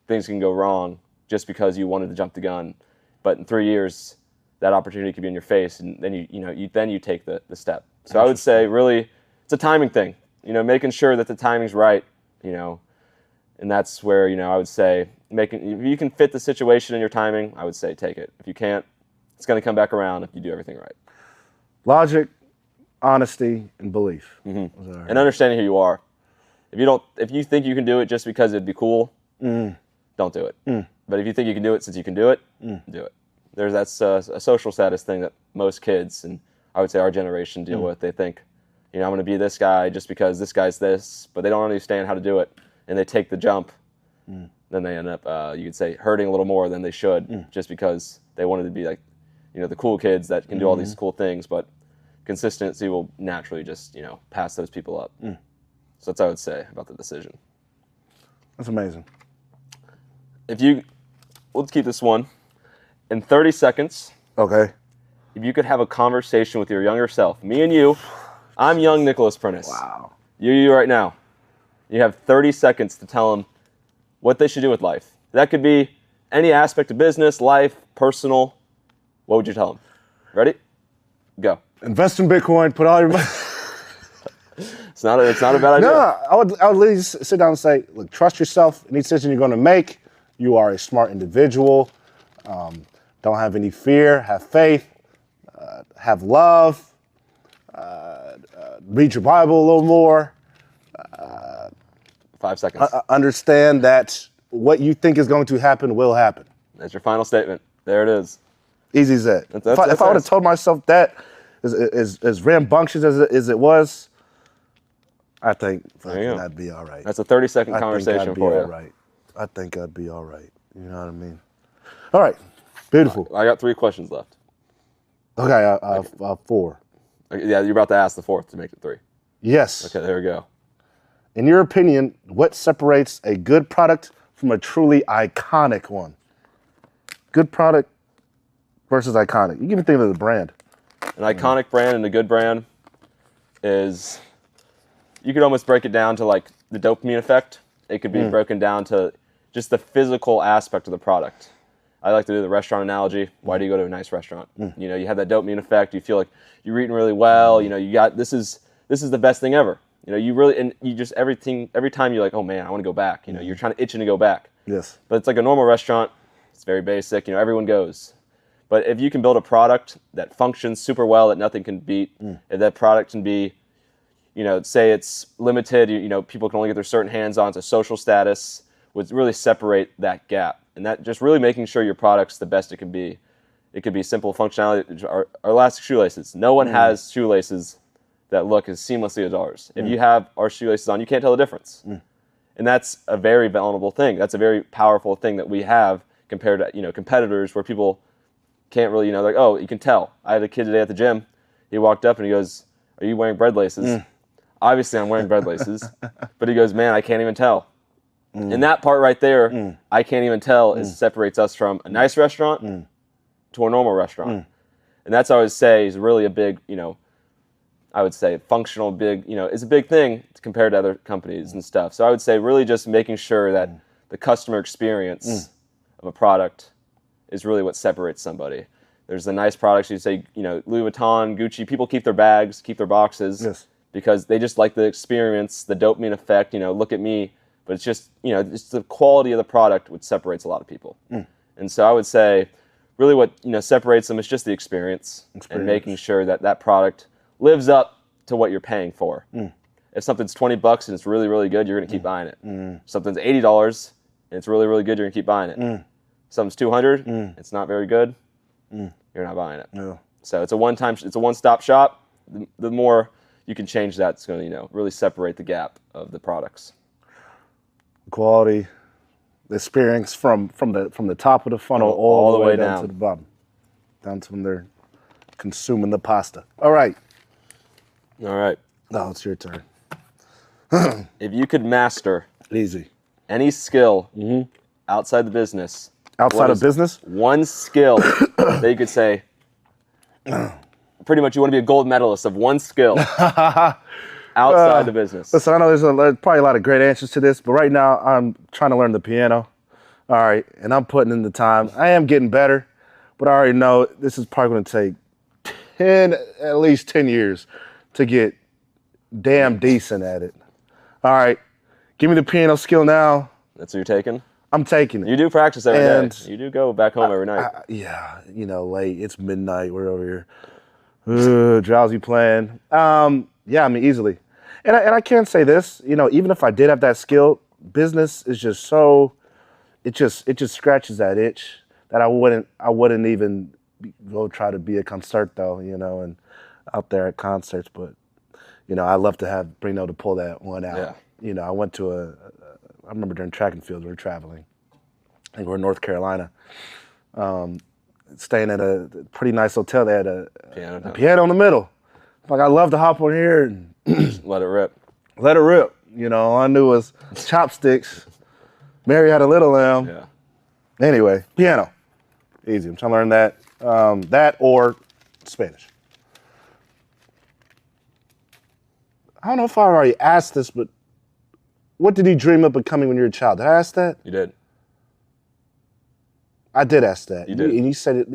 Speaker 2: things can go wrong just because you wanted to jump the gun. But in 3 years, that opportunity could be in your face, and then you take the step. So I would say really it's a timing thing. Making sure that the timing's right. And that's where I would say if you can fit the situation in your timing, I would say take it. If you can't, it's going to come back around if you do everything right. Logic,
Speaker 1: Honesty, and belief.
Speaker 2: And understanding who you are. If you think you can do it just because it'd be cool, don't do it. But if you think you can do it since you can do it, do it. That's a social status thing that most kids, and I would say our generation, deal with. They think, I'm going to be this guy just because this guy's this, but they don't understand how to do it, and they take the jump. Then they end up, you could say, hurting a little more than they should, just because they wanted to be like, the cool kids that can do all these cool things, but consistency will naturally just, pass those people up. So that's what I would say about the decision.
Speaker 1: That's amazing.
Speaker 2: Let's keep this one. In 30 seconds,
Speaker 1: okay,
Speaker 2: if you could have a conversation with your younger self, me and you, I'm young Nicholas Prentice.
Speaker 1: Wow.
Speaker 2: You right now. You have 30 seconds to tell them what they should do with life. That could be any aspect of business, life, personal. What would you tell them? Ready? Go.
Speaker 1: Invest in Bitcoin. Put all your money.
Speaker 2: It's not a bad idea.
Speaker 1: No, I would literally sit down and say, look, trust yourself. Any decision you're going to make, you are a smart individual. Don't have any fear. Have faith. Have love. read your Bible a little more.
Speaker 2: 5 seconds.
Speaker 1: Understand that what you think is going to happen will happen.
Speaker 2: That's your final statement. There it is.
Speaker 1: Easy as that.
Speaker 2: That's
Speaker 1: If I would have
Speaker 2: nice.
Speaker 1: told myself that, as rambunctious as it was, I think
Speaker 2: go.
Speaker 1: I'd be all right.
Speaker 2: That's a 30-second
Speaker 1: I think
Speaker 2: conversation
Speaker 1: I'd be
Speaker 2: for you.
Speaker 1: all right. I think I'd be all right. You know what I mean? All right. Beautiful.
Speaker 2: I got 3 questions left.
Speaker 1: Okay, 4.
Speaker 2: Yeah, you're about to ask the 4th to make it 3.
Speaker 1: Yes.
Speaker 2: Okay, there we go.
Speaker 1: In your opinion, what separates a good product from a truly iconic one? Good product versus iconic. You can even think of the brand.
Speaker 2: An iconic brand and a good brand is, you could almost break it down to like the dopamine effect. It could be broken down to just the physical aspect of the product. I like to do the restaurant analogy. Why do you go to a nice restaurant? You know, you have that dopamine effect. You feel like you're eating really well. You know, you got, this is the best thing ever. You know, you really, and you just, every time you're like, oh man, I want to go back. You know, you're trying to itching to go back.
Speaker 1: Yes.
Speaker 2: But it's like a normal restaurant. It's very basic. You know, everyone goes. But if you can build a product that functions super well, that nothing can beat, if that product can be, you know, say it's limited, you know, people can only get their certain hands on, it's a social status, would really separate that gap. And that just really making sure your product's the best it can be. It could be simple functionality. Our elastic shoelaces. No one has shoelaces that look as seamlessly as ours. If you have our shoelaces on, you can't tell the difference. And that's a very vulnerable thing. That's a very powerful thing that we have compared to, you know, competitors where people can't really, you know, like, oh, you can tell. I had a kid today at the gym. He walked up and he goes, are you wearing bread laces? Obviously I'm wearing bread laces. But he goes, man, I can't even tell. And that part right there, I can't even tell, is separates us from a nice restaurant to a normal restaurant. And that's, I would say, is really a big, you know, I would say functional big, you know, is a big thing compared to other companies and stuff. So I would say really just making sure that the customer experience of a product is really what separates somebody. There's the nice products, you say, you know, Louis Vuitton, Gucci, people keep their bags, keep their boxes because they just like the experience, the dopamine effect, you know, look at me. But it's just, you know, it's the quality of the product which separates a lot of people. And so I would say really what, you know, separates them is just the experience. And making sure that that product lives up to what you're paying for. If something's $20 and it's really, really good, you're going to keep buying it. If something's $80 and it's really, really good, you're going to keep buying it. If something's $200, it's not very good, you're not buying it. So it's a one-stop shop. The more you can change that, it's going to, you know, really separate the gap of the products.
Speaker 1: Quality, the experience from the top of the funnel all the way down to the bottom, down to when they're consuming the pasta. All right. Now it's your turn.
Speaker 2: If you could master
Speaker 1: Easy.
Speaker 2: any skill outside the business,
Speaker 1: Outside of business?
Speaker 2: one skill that you could say, pretty much you want to be a gold medalist of one skill outside the business.
Speaker 1: Listen, I know there's probably a lot of great answers to this, but right now I'm trying to learn the piano. All right, and I'm putting in the time. I am getting better, but I already know this is probably going to take at least 10 years to get damn decent at it. All right, give me the piano skill now.
Speaker 2: That's what you're taking?
Speaker 1: I'm taking it.
Speaker 2: You do practice every day. You do go back home every night.
Speaker 1: Yeah, you know, late. It's midnight. We're over here. Drowsy playing. Yeah, I mean, easily. And I can say this, you know, even if I did have that skill, business is just so, it just scratches that itch that I wouldn't even go try to be a concerto, you know, and out there at concerts. But, you know, I love to have Brino to pull that one out.
Speaker 2: Yeah.
Speaker 1: You know, I went to I remember during track and field, we were traveling. I think we were in North Carolina, staying at a pretty nice hotel. They had a piano in the middle. Like, I love to hop on here and
Speaker 2: let it rip.
Speaker 1: Let it rip. You know, all I knew was chopsticks. Mary had a little lamb.
Speaker 2: Yeah.
Speaker 1: Anyway, piano. Easy. I'm trying to learn that. That or Spanish. I don't know if I already asked this, but what did you dream of becoming when you were a child? Did I ask that?
Speaker 2: You did.
Speaker 1: I did ask that.
Speaker 2: You did.
Speaker 1: And you said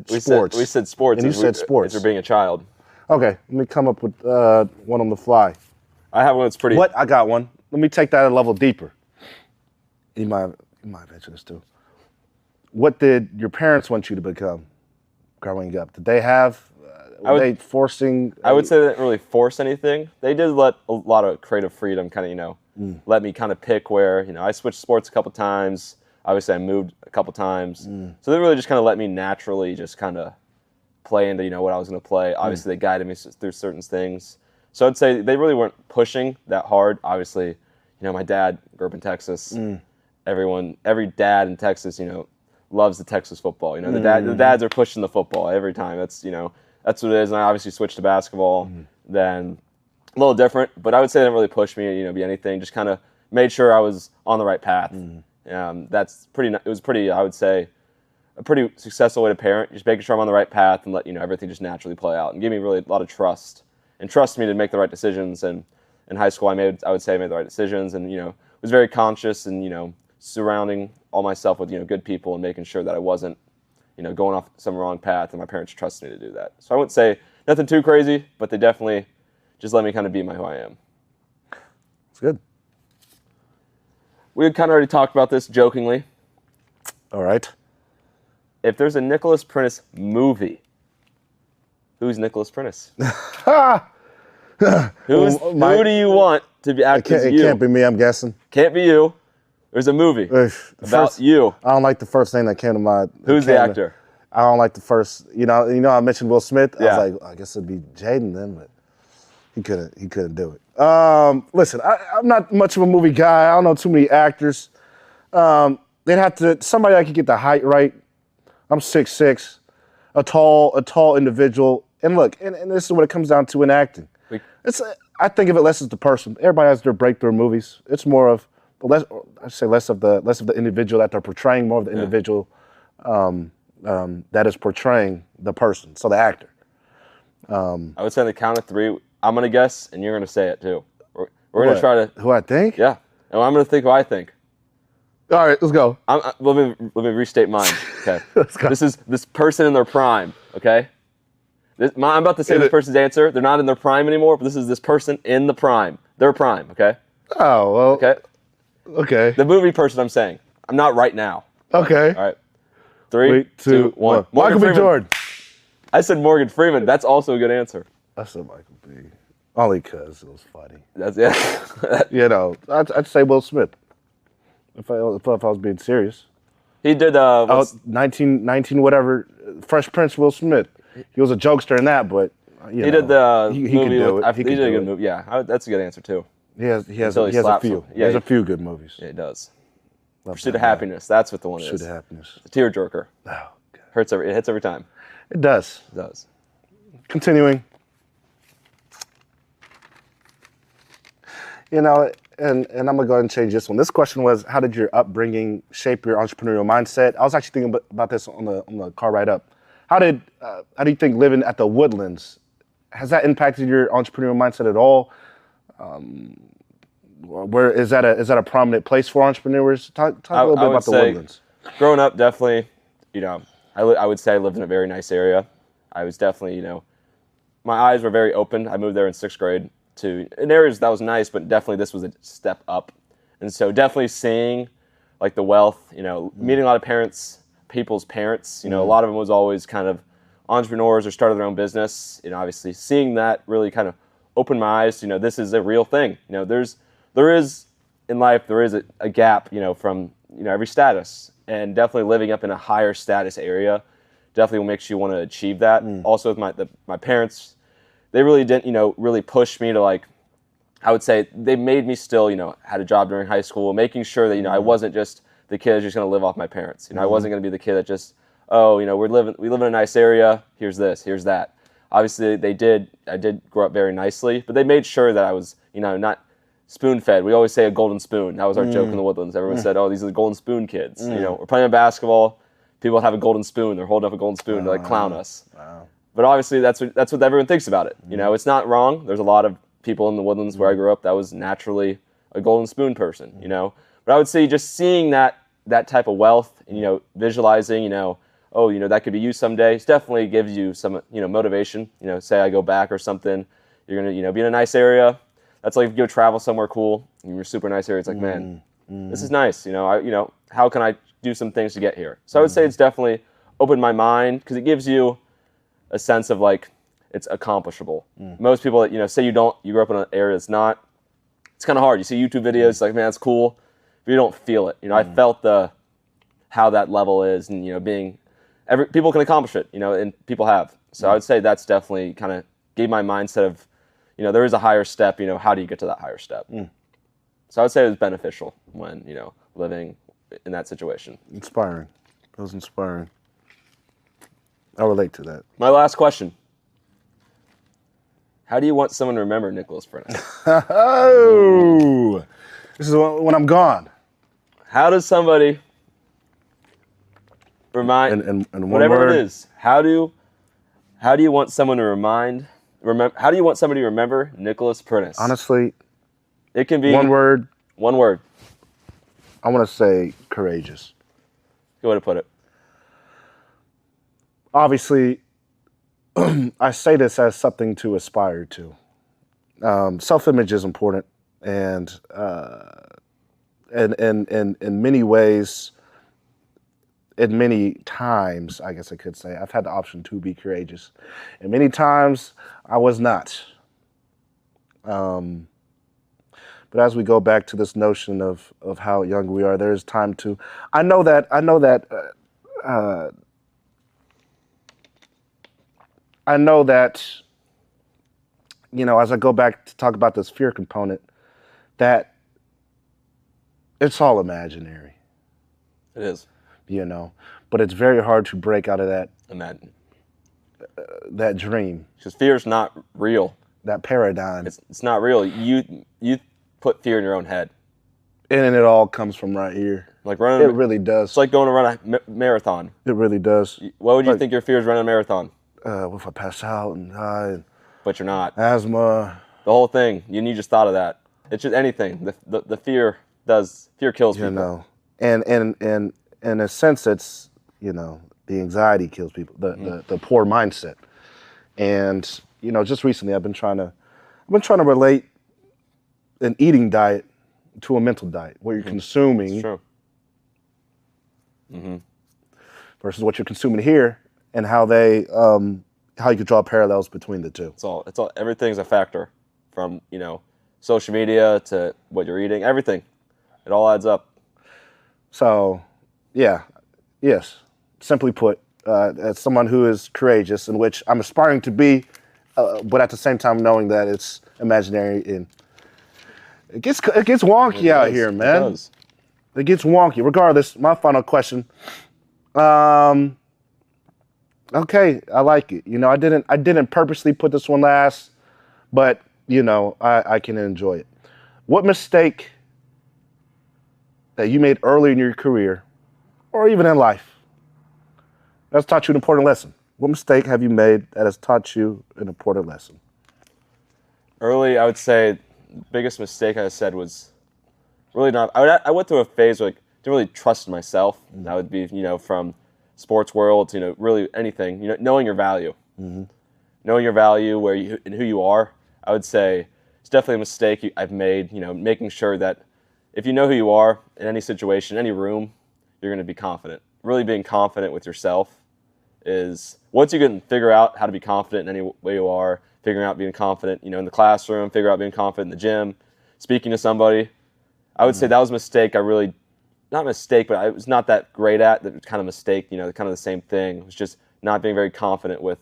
Speaker 1: sports.
Speaker 2: We said sports.
Speaker 1: And you said sports.
Speaker 2: As you're being a child.
Speaker 1: Okay, let me come up with one on the fly.
Speaker 2: I have one that's pretty.
Speaker 1: What? I got one. Let me take that a level deeper. You might mention this too. What did your parents want you to become growing up? Did they have, they forcing?
Speaker 2: I would say they didn't really force anything. They did let a lot of creative freedom kind of, let me kind of pick where, I switched sports a couple times. Obviously, I moved a couple times. So they really just kind of let me naturally just kind of play into, what I was going to play. Obviously, they guided me through certain things. So I'd say they really weren't pushing that hard. Obviously, my dad grew up in Texas. Every dad in Texas, loves the Texas football. The dads are pushing the football every time. That's what it is. And I obviously switched to basketball. Then a little different, but I would say they didn't really push me, be anything. Just kind of made sure I was on the right path. It was pretty, I would say, a pretty successful way to parent. Just making sure I'm on the right path and let everything just naturally play out, and give me really a lot of trust and trust me to make the right decisions. And in high school, I would say I made the right decisions, and was very conscious and surrounding all myself with good people and making sure that I wasn't going off some wrong path, and my parents trusted me to do that. So I wouldn't say nothing too crazy, but they definitely just let me kind of be who I am.
Speaker 1: It's good.
Speaker 2: We had kind of already talked about this jokingly.
Speaker 1: All right.
Speaker 2: If there's a Nicholas Prentice movie, who's Nicholas Prentice? Who do you want to be acting as you?
Speaker 1: It can't be me, I'm guessing.
Speaker 2: Can't be you. There's a movie about you.
Speaker 1: I don't like the first name that came to mind.
Speaker 2: Who's the actor?
Speaker 1: I don't like the first. I mentioned Will Smith.
Speaker 2: Yeah.
Speaker 1: I was like, I guess it'd be Jaden then, but he couldn't do it. Listen, I'm not much of a movie guy. I don't know too many actors. They'd have to somebody that could get the height right. I'm 6'6", a tall individual. And look, and this is what it comes down to in acting. I think of it less as the person. Everybody has their breakthrough movies. It's more of less of the individual that they're portraying, more of the individual that is portraying the person. So the actor.
Speaker 2: I would say on the count of three, I'm gonna guess, and you're gonna say it too. We're gonna try to.
Speaker 1: Who I think?
Speaker 2: Yeah, and I'm gonna think who I think.
Speaker 1: All right, let's go.
Speaker 2: Let me restate mine. Okay.
Speaker 1: Let's go.
Speaker 2: This is this person in their prime. Okay. I'm about to say this person's answer. They're not in their prime anymore, but this is this person in the prime. Their prime. Okay.
Speaker 1: Oh well.
Speaker 2: Okay.
Speaker 1: Okay.
Speaker 2: The movie person I'm saying. I'm not right now.
Speaker 1: Okay.
Speaker 2: All right. 3, 2, 1.
Speaker 1: Michael B. Jordan.
Speaker 2: I said Morgan Freeman. That's also a good answer.
Speaker 1: I said Michael B. Only because it was funny.
Speaker 2: That's
Speaker 1: I'd say Will Smith. If I was being serious.
Speaker 2: He did
Speaker 1: 19 whatever, Fresh Prince Will Smith. He was a jokester in that, but
Speaker 2: he did the
Speaker 1: he
Speaker 2: movie
Speaker 1: could do it.
Speaker 2: He did a good movie. Yeah, that's a good answer too.
Speaker 1: He has
Speaker 2: Until he
Speaker 1: a
Speaker 2: slaps
Speaker 1: few.
Speaker 2: him.
Speaker 1: He has a few good movies.
Speaker 2: Yeah, he does.
Speaker 1: Love
Speaker 2: Pursuit
Speaker 1: that
Speaker 2: of
Speaker 1: guy.
Speaker 2: Happiness. That's what the one is.
Speaker 1: Pursuit of Happiness.
Speaker 2: It's a tearjerker.
Speaker 1: Oh, God.
Speaker 2: It hits every time.
Speaker 1: It does.
Speaker 2: It does.
Speaker 1: Continuing. And I'm going to go ahead and change this one. This question was, how did your upbringing shape your entrepreneurial mindset? I was actually thinking about this on the car ride up. How do you think living at the Woodlands, has that impacted your entrepreneurial mindset at all? Where is that a prominent place for entrepreneurs? Talk a little bit about the Woodlands.
Speaker 2: Growing up, definitely, I would say I lived in a very nice area. I was definitely, my eyes were very open. I moved there in 6th grade to in areas that was nice, but definitely this was a step up. And so definitely seeing like the wealth, meeting a lot of people's parents, a lot of them was always kind of entrepreneurs or started their own business. Obviously seeing that really kind of opened my eyes to, this is a real thing. There is in life, there is a gap, from, every status, and definitely living up in a higher status area definitely makes you want to achieve that. Also with my parents, they really didn't, really push me to I would say they made me still, had a job during high school, making sure that, I wasn't just the kid that's just going to live off my parents. I wasn't going to be the kid that just, we live in a nice area. Here's this, here's that. Obviously I did grow up very nicely, but they made sure that I was, not spoon-fed. We always say a golden spoon. That was our joke in the Woodlands. Everyone said, oh, these are the golden spoon kids. We're playing basketball. People have a golden spoon. They're holding up a golden spoon to clown us.
Speaker 1: Wow.
Speaker 2: But obviously that's what everyone thinks about it. It's not wrong. There's a lot of people in the Woodlands where I grew up that was naturally a golden spoon person, But I would say just seeing that type of wealth and, visualizing, that could be you someday. It definitely gives you some, motivation. Say I go back or something, you're going to, be in a nice area. That's like if you go travel somewhere cool, and you're a super nice area. It's like, man, this is nice. How can I do some things to get here? So I would say it's definitely opened my mind because it gives you a sense of it's accomplishable. Most people that, say you grew up in an area that's not, it's kind of hard. You see YouTube videos, it's like, man, it's cool, but you don't feel it. I felt how that level is, and people can accomplish it, and people have. So I would say that's definitely kind of gave my mindset of, there is a higher step. How do you get to that higher step? So I would say it was beneficial when living in that situation.
Speaker 1: Inspiring. It was inspiring. I relate to that.
Speaker 2: My last question. How do you want someone to remember Nicholas Prentice?
Speaker 1: Oh, this is when I'm gone.
Speaker 2: How does somebody remind,
Speaker 1: and one
Speaker 2: whatever
Speaker 1: word?
Speaker 2: it is, how do you want someone to how do you want somebody to remember Nicholas Prentice?
Speaker 1: Honestly,
Speaker 2: it can be
Speaker 1: one word.
Speaker 2: One word.
Speaker 1: I want to say courageous.
Speaker 2: Good way to put it.
Speaker 1: Obviously, I say this as something to aspire to. Self-image is important, and in many ways, in many times, I guess I could say, I've had the option to be courageous, and many times I was not. But as we go back to this notion of how young we are, there is time to. I know that. As I go back to talk about this fear component, that it's all imaginary.
Speaker 2: It is.
Speaker 1: But it's very hard to break out of that
Speaker 2: Imagine.
Speaker 1: That dream.
Speaker 2: Because fear is not real.
Speaker 1: That paradigm.
Speaker 2: It's not real. You put fear in your own head.
Speaker 1: And it all comes from right here.
Speaker 2: Like running.
Speaker 1: It really does.
Speaker 2: It's like going to run a marathon.
Speaker 1: It really does.
Speaker 2: What would you think your fear is running a marathon?
Speaker 1: What if I pass out and die?
Speaker 2: But you're not.
Speaker 1: Asthma.
Speaker 2: The whole thing. You just thought of that. It's just anything. The fear kills people.
Speaker 1: And in a sense, it's the anxiety kills people. The poor mindset. And just recently, I've been trying to relate an eating diet to a mental diet, where you're consuming.
Speaker 2: It's true.
Speaker 1: Versus what you're consuming here, and how you could draw parallels between the two.
Speaker 2: It's all everything's a factor, from social media to what you're eating. Everything, it all adds up.
Speaker 1: So, yes. Simply put, as someone who is courageous, in which I'm aspiring to be, but at the same time knowing that it's imaginary, and it gets wonky out here, man.
Speaker 2: It does.
Speaker 1: It gets wonky. Regardless, my final question. Okay, I like it. I didn't purposely put this one last, but I can enjoy it. What mistake that you made early in your career, or even in life, that's taught you an important lesson? What mistake have you made that has taught you an important lesson?
Speaker 2: Early, I would say the biggest mistake I said was really not. I went through a phase where didn't really trust myself. And that would be from sports world to really anything. Knowing your value, knowing your value, and who you are. I would say it's definitely a mistake I've made. Making sure that if you know who you are in any situation, any room, you're going to be confident. Really being confident with yourself is, once you can figure out how to be confident in any way you are, figuring out being confident, in the classroom, figure out being confident in the gym, speaking to somebody. I would say that was a mistake not a mistake, but I was not that great at. That was kind of a mistake, kind of the same thing. It was just not being very confident with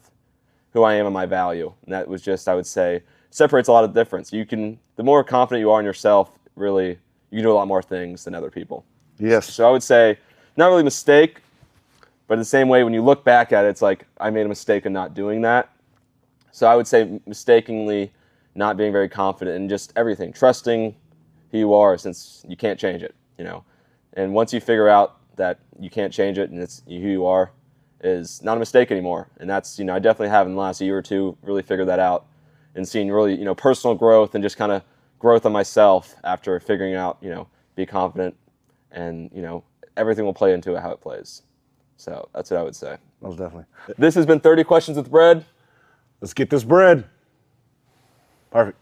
Speaker 2: who I am and my value. And that was just, I would say, separates a lot of difference. The more confident you are in yourself, really, you can do a lot more things than other people.
Speaker 1: Yes.
Speaker 2: So I would say, not really a mistake, but in the same way, when you look back at it, it's like, I made a mistake in not doing that. So I would say mistakenly not being very confident in just everything, trusting who you are, since you can't change it, And once you figure out that you can't change it and it's who you are, is not a mistake anymore. And that's, I definitely have in the last year or two really figured that out, and seen really, personal growth and just kind of growth on myself after figuring out, be confident, and, everything will play into it how it plays. So that's what I would say.
Speaker 1: Most definitely.
Speaker 2: This has been 30 Questions with Bread.
Speaker 1: Let's get this bread. Perfect.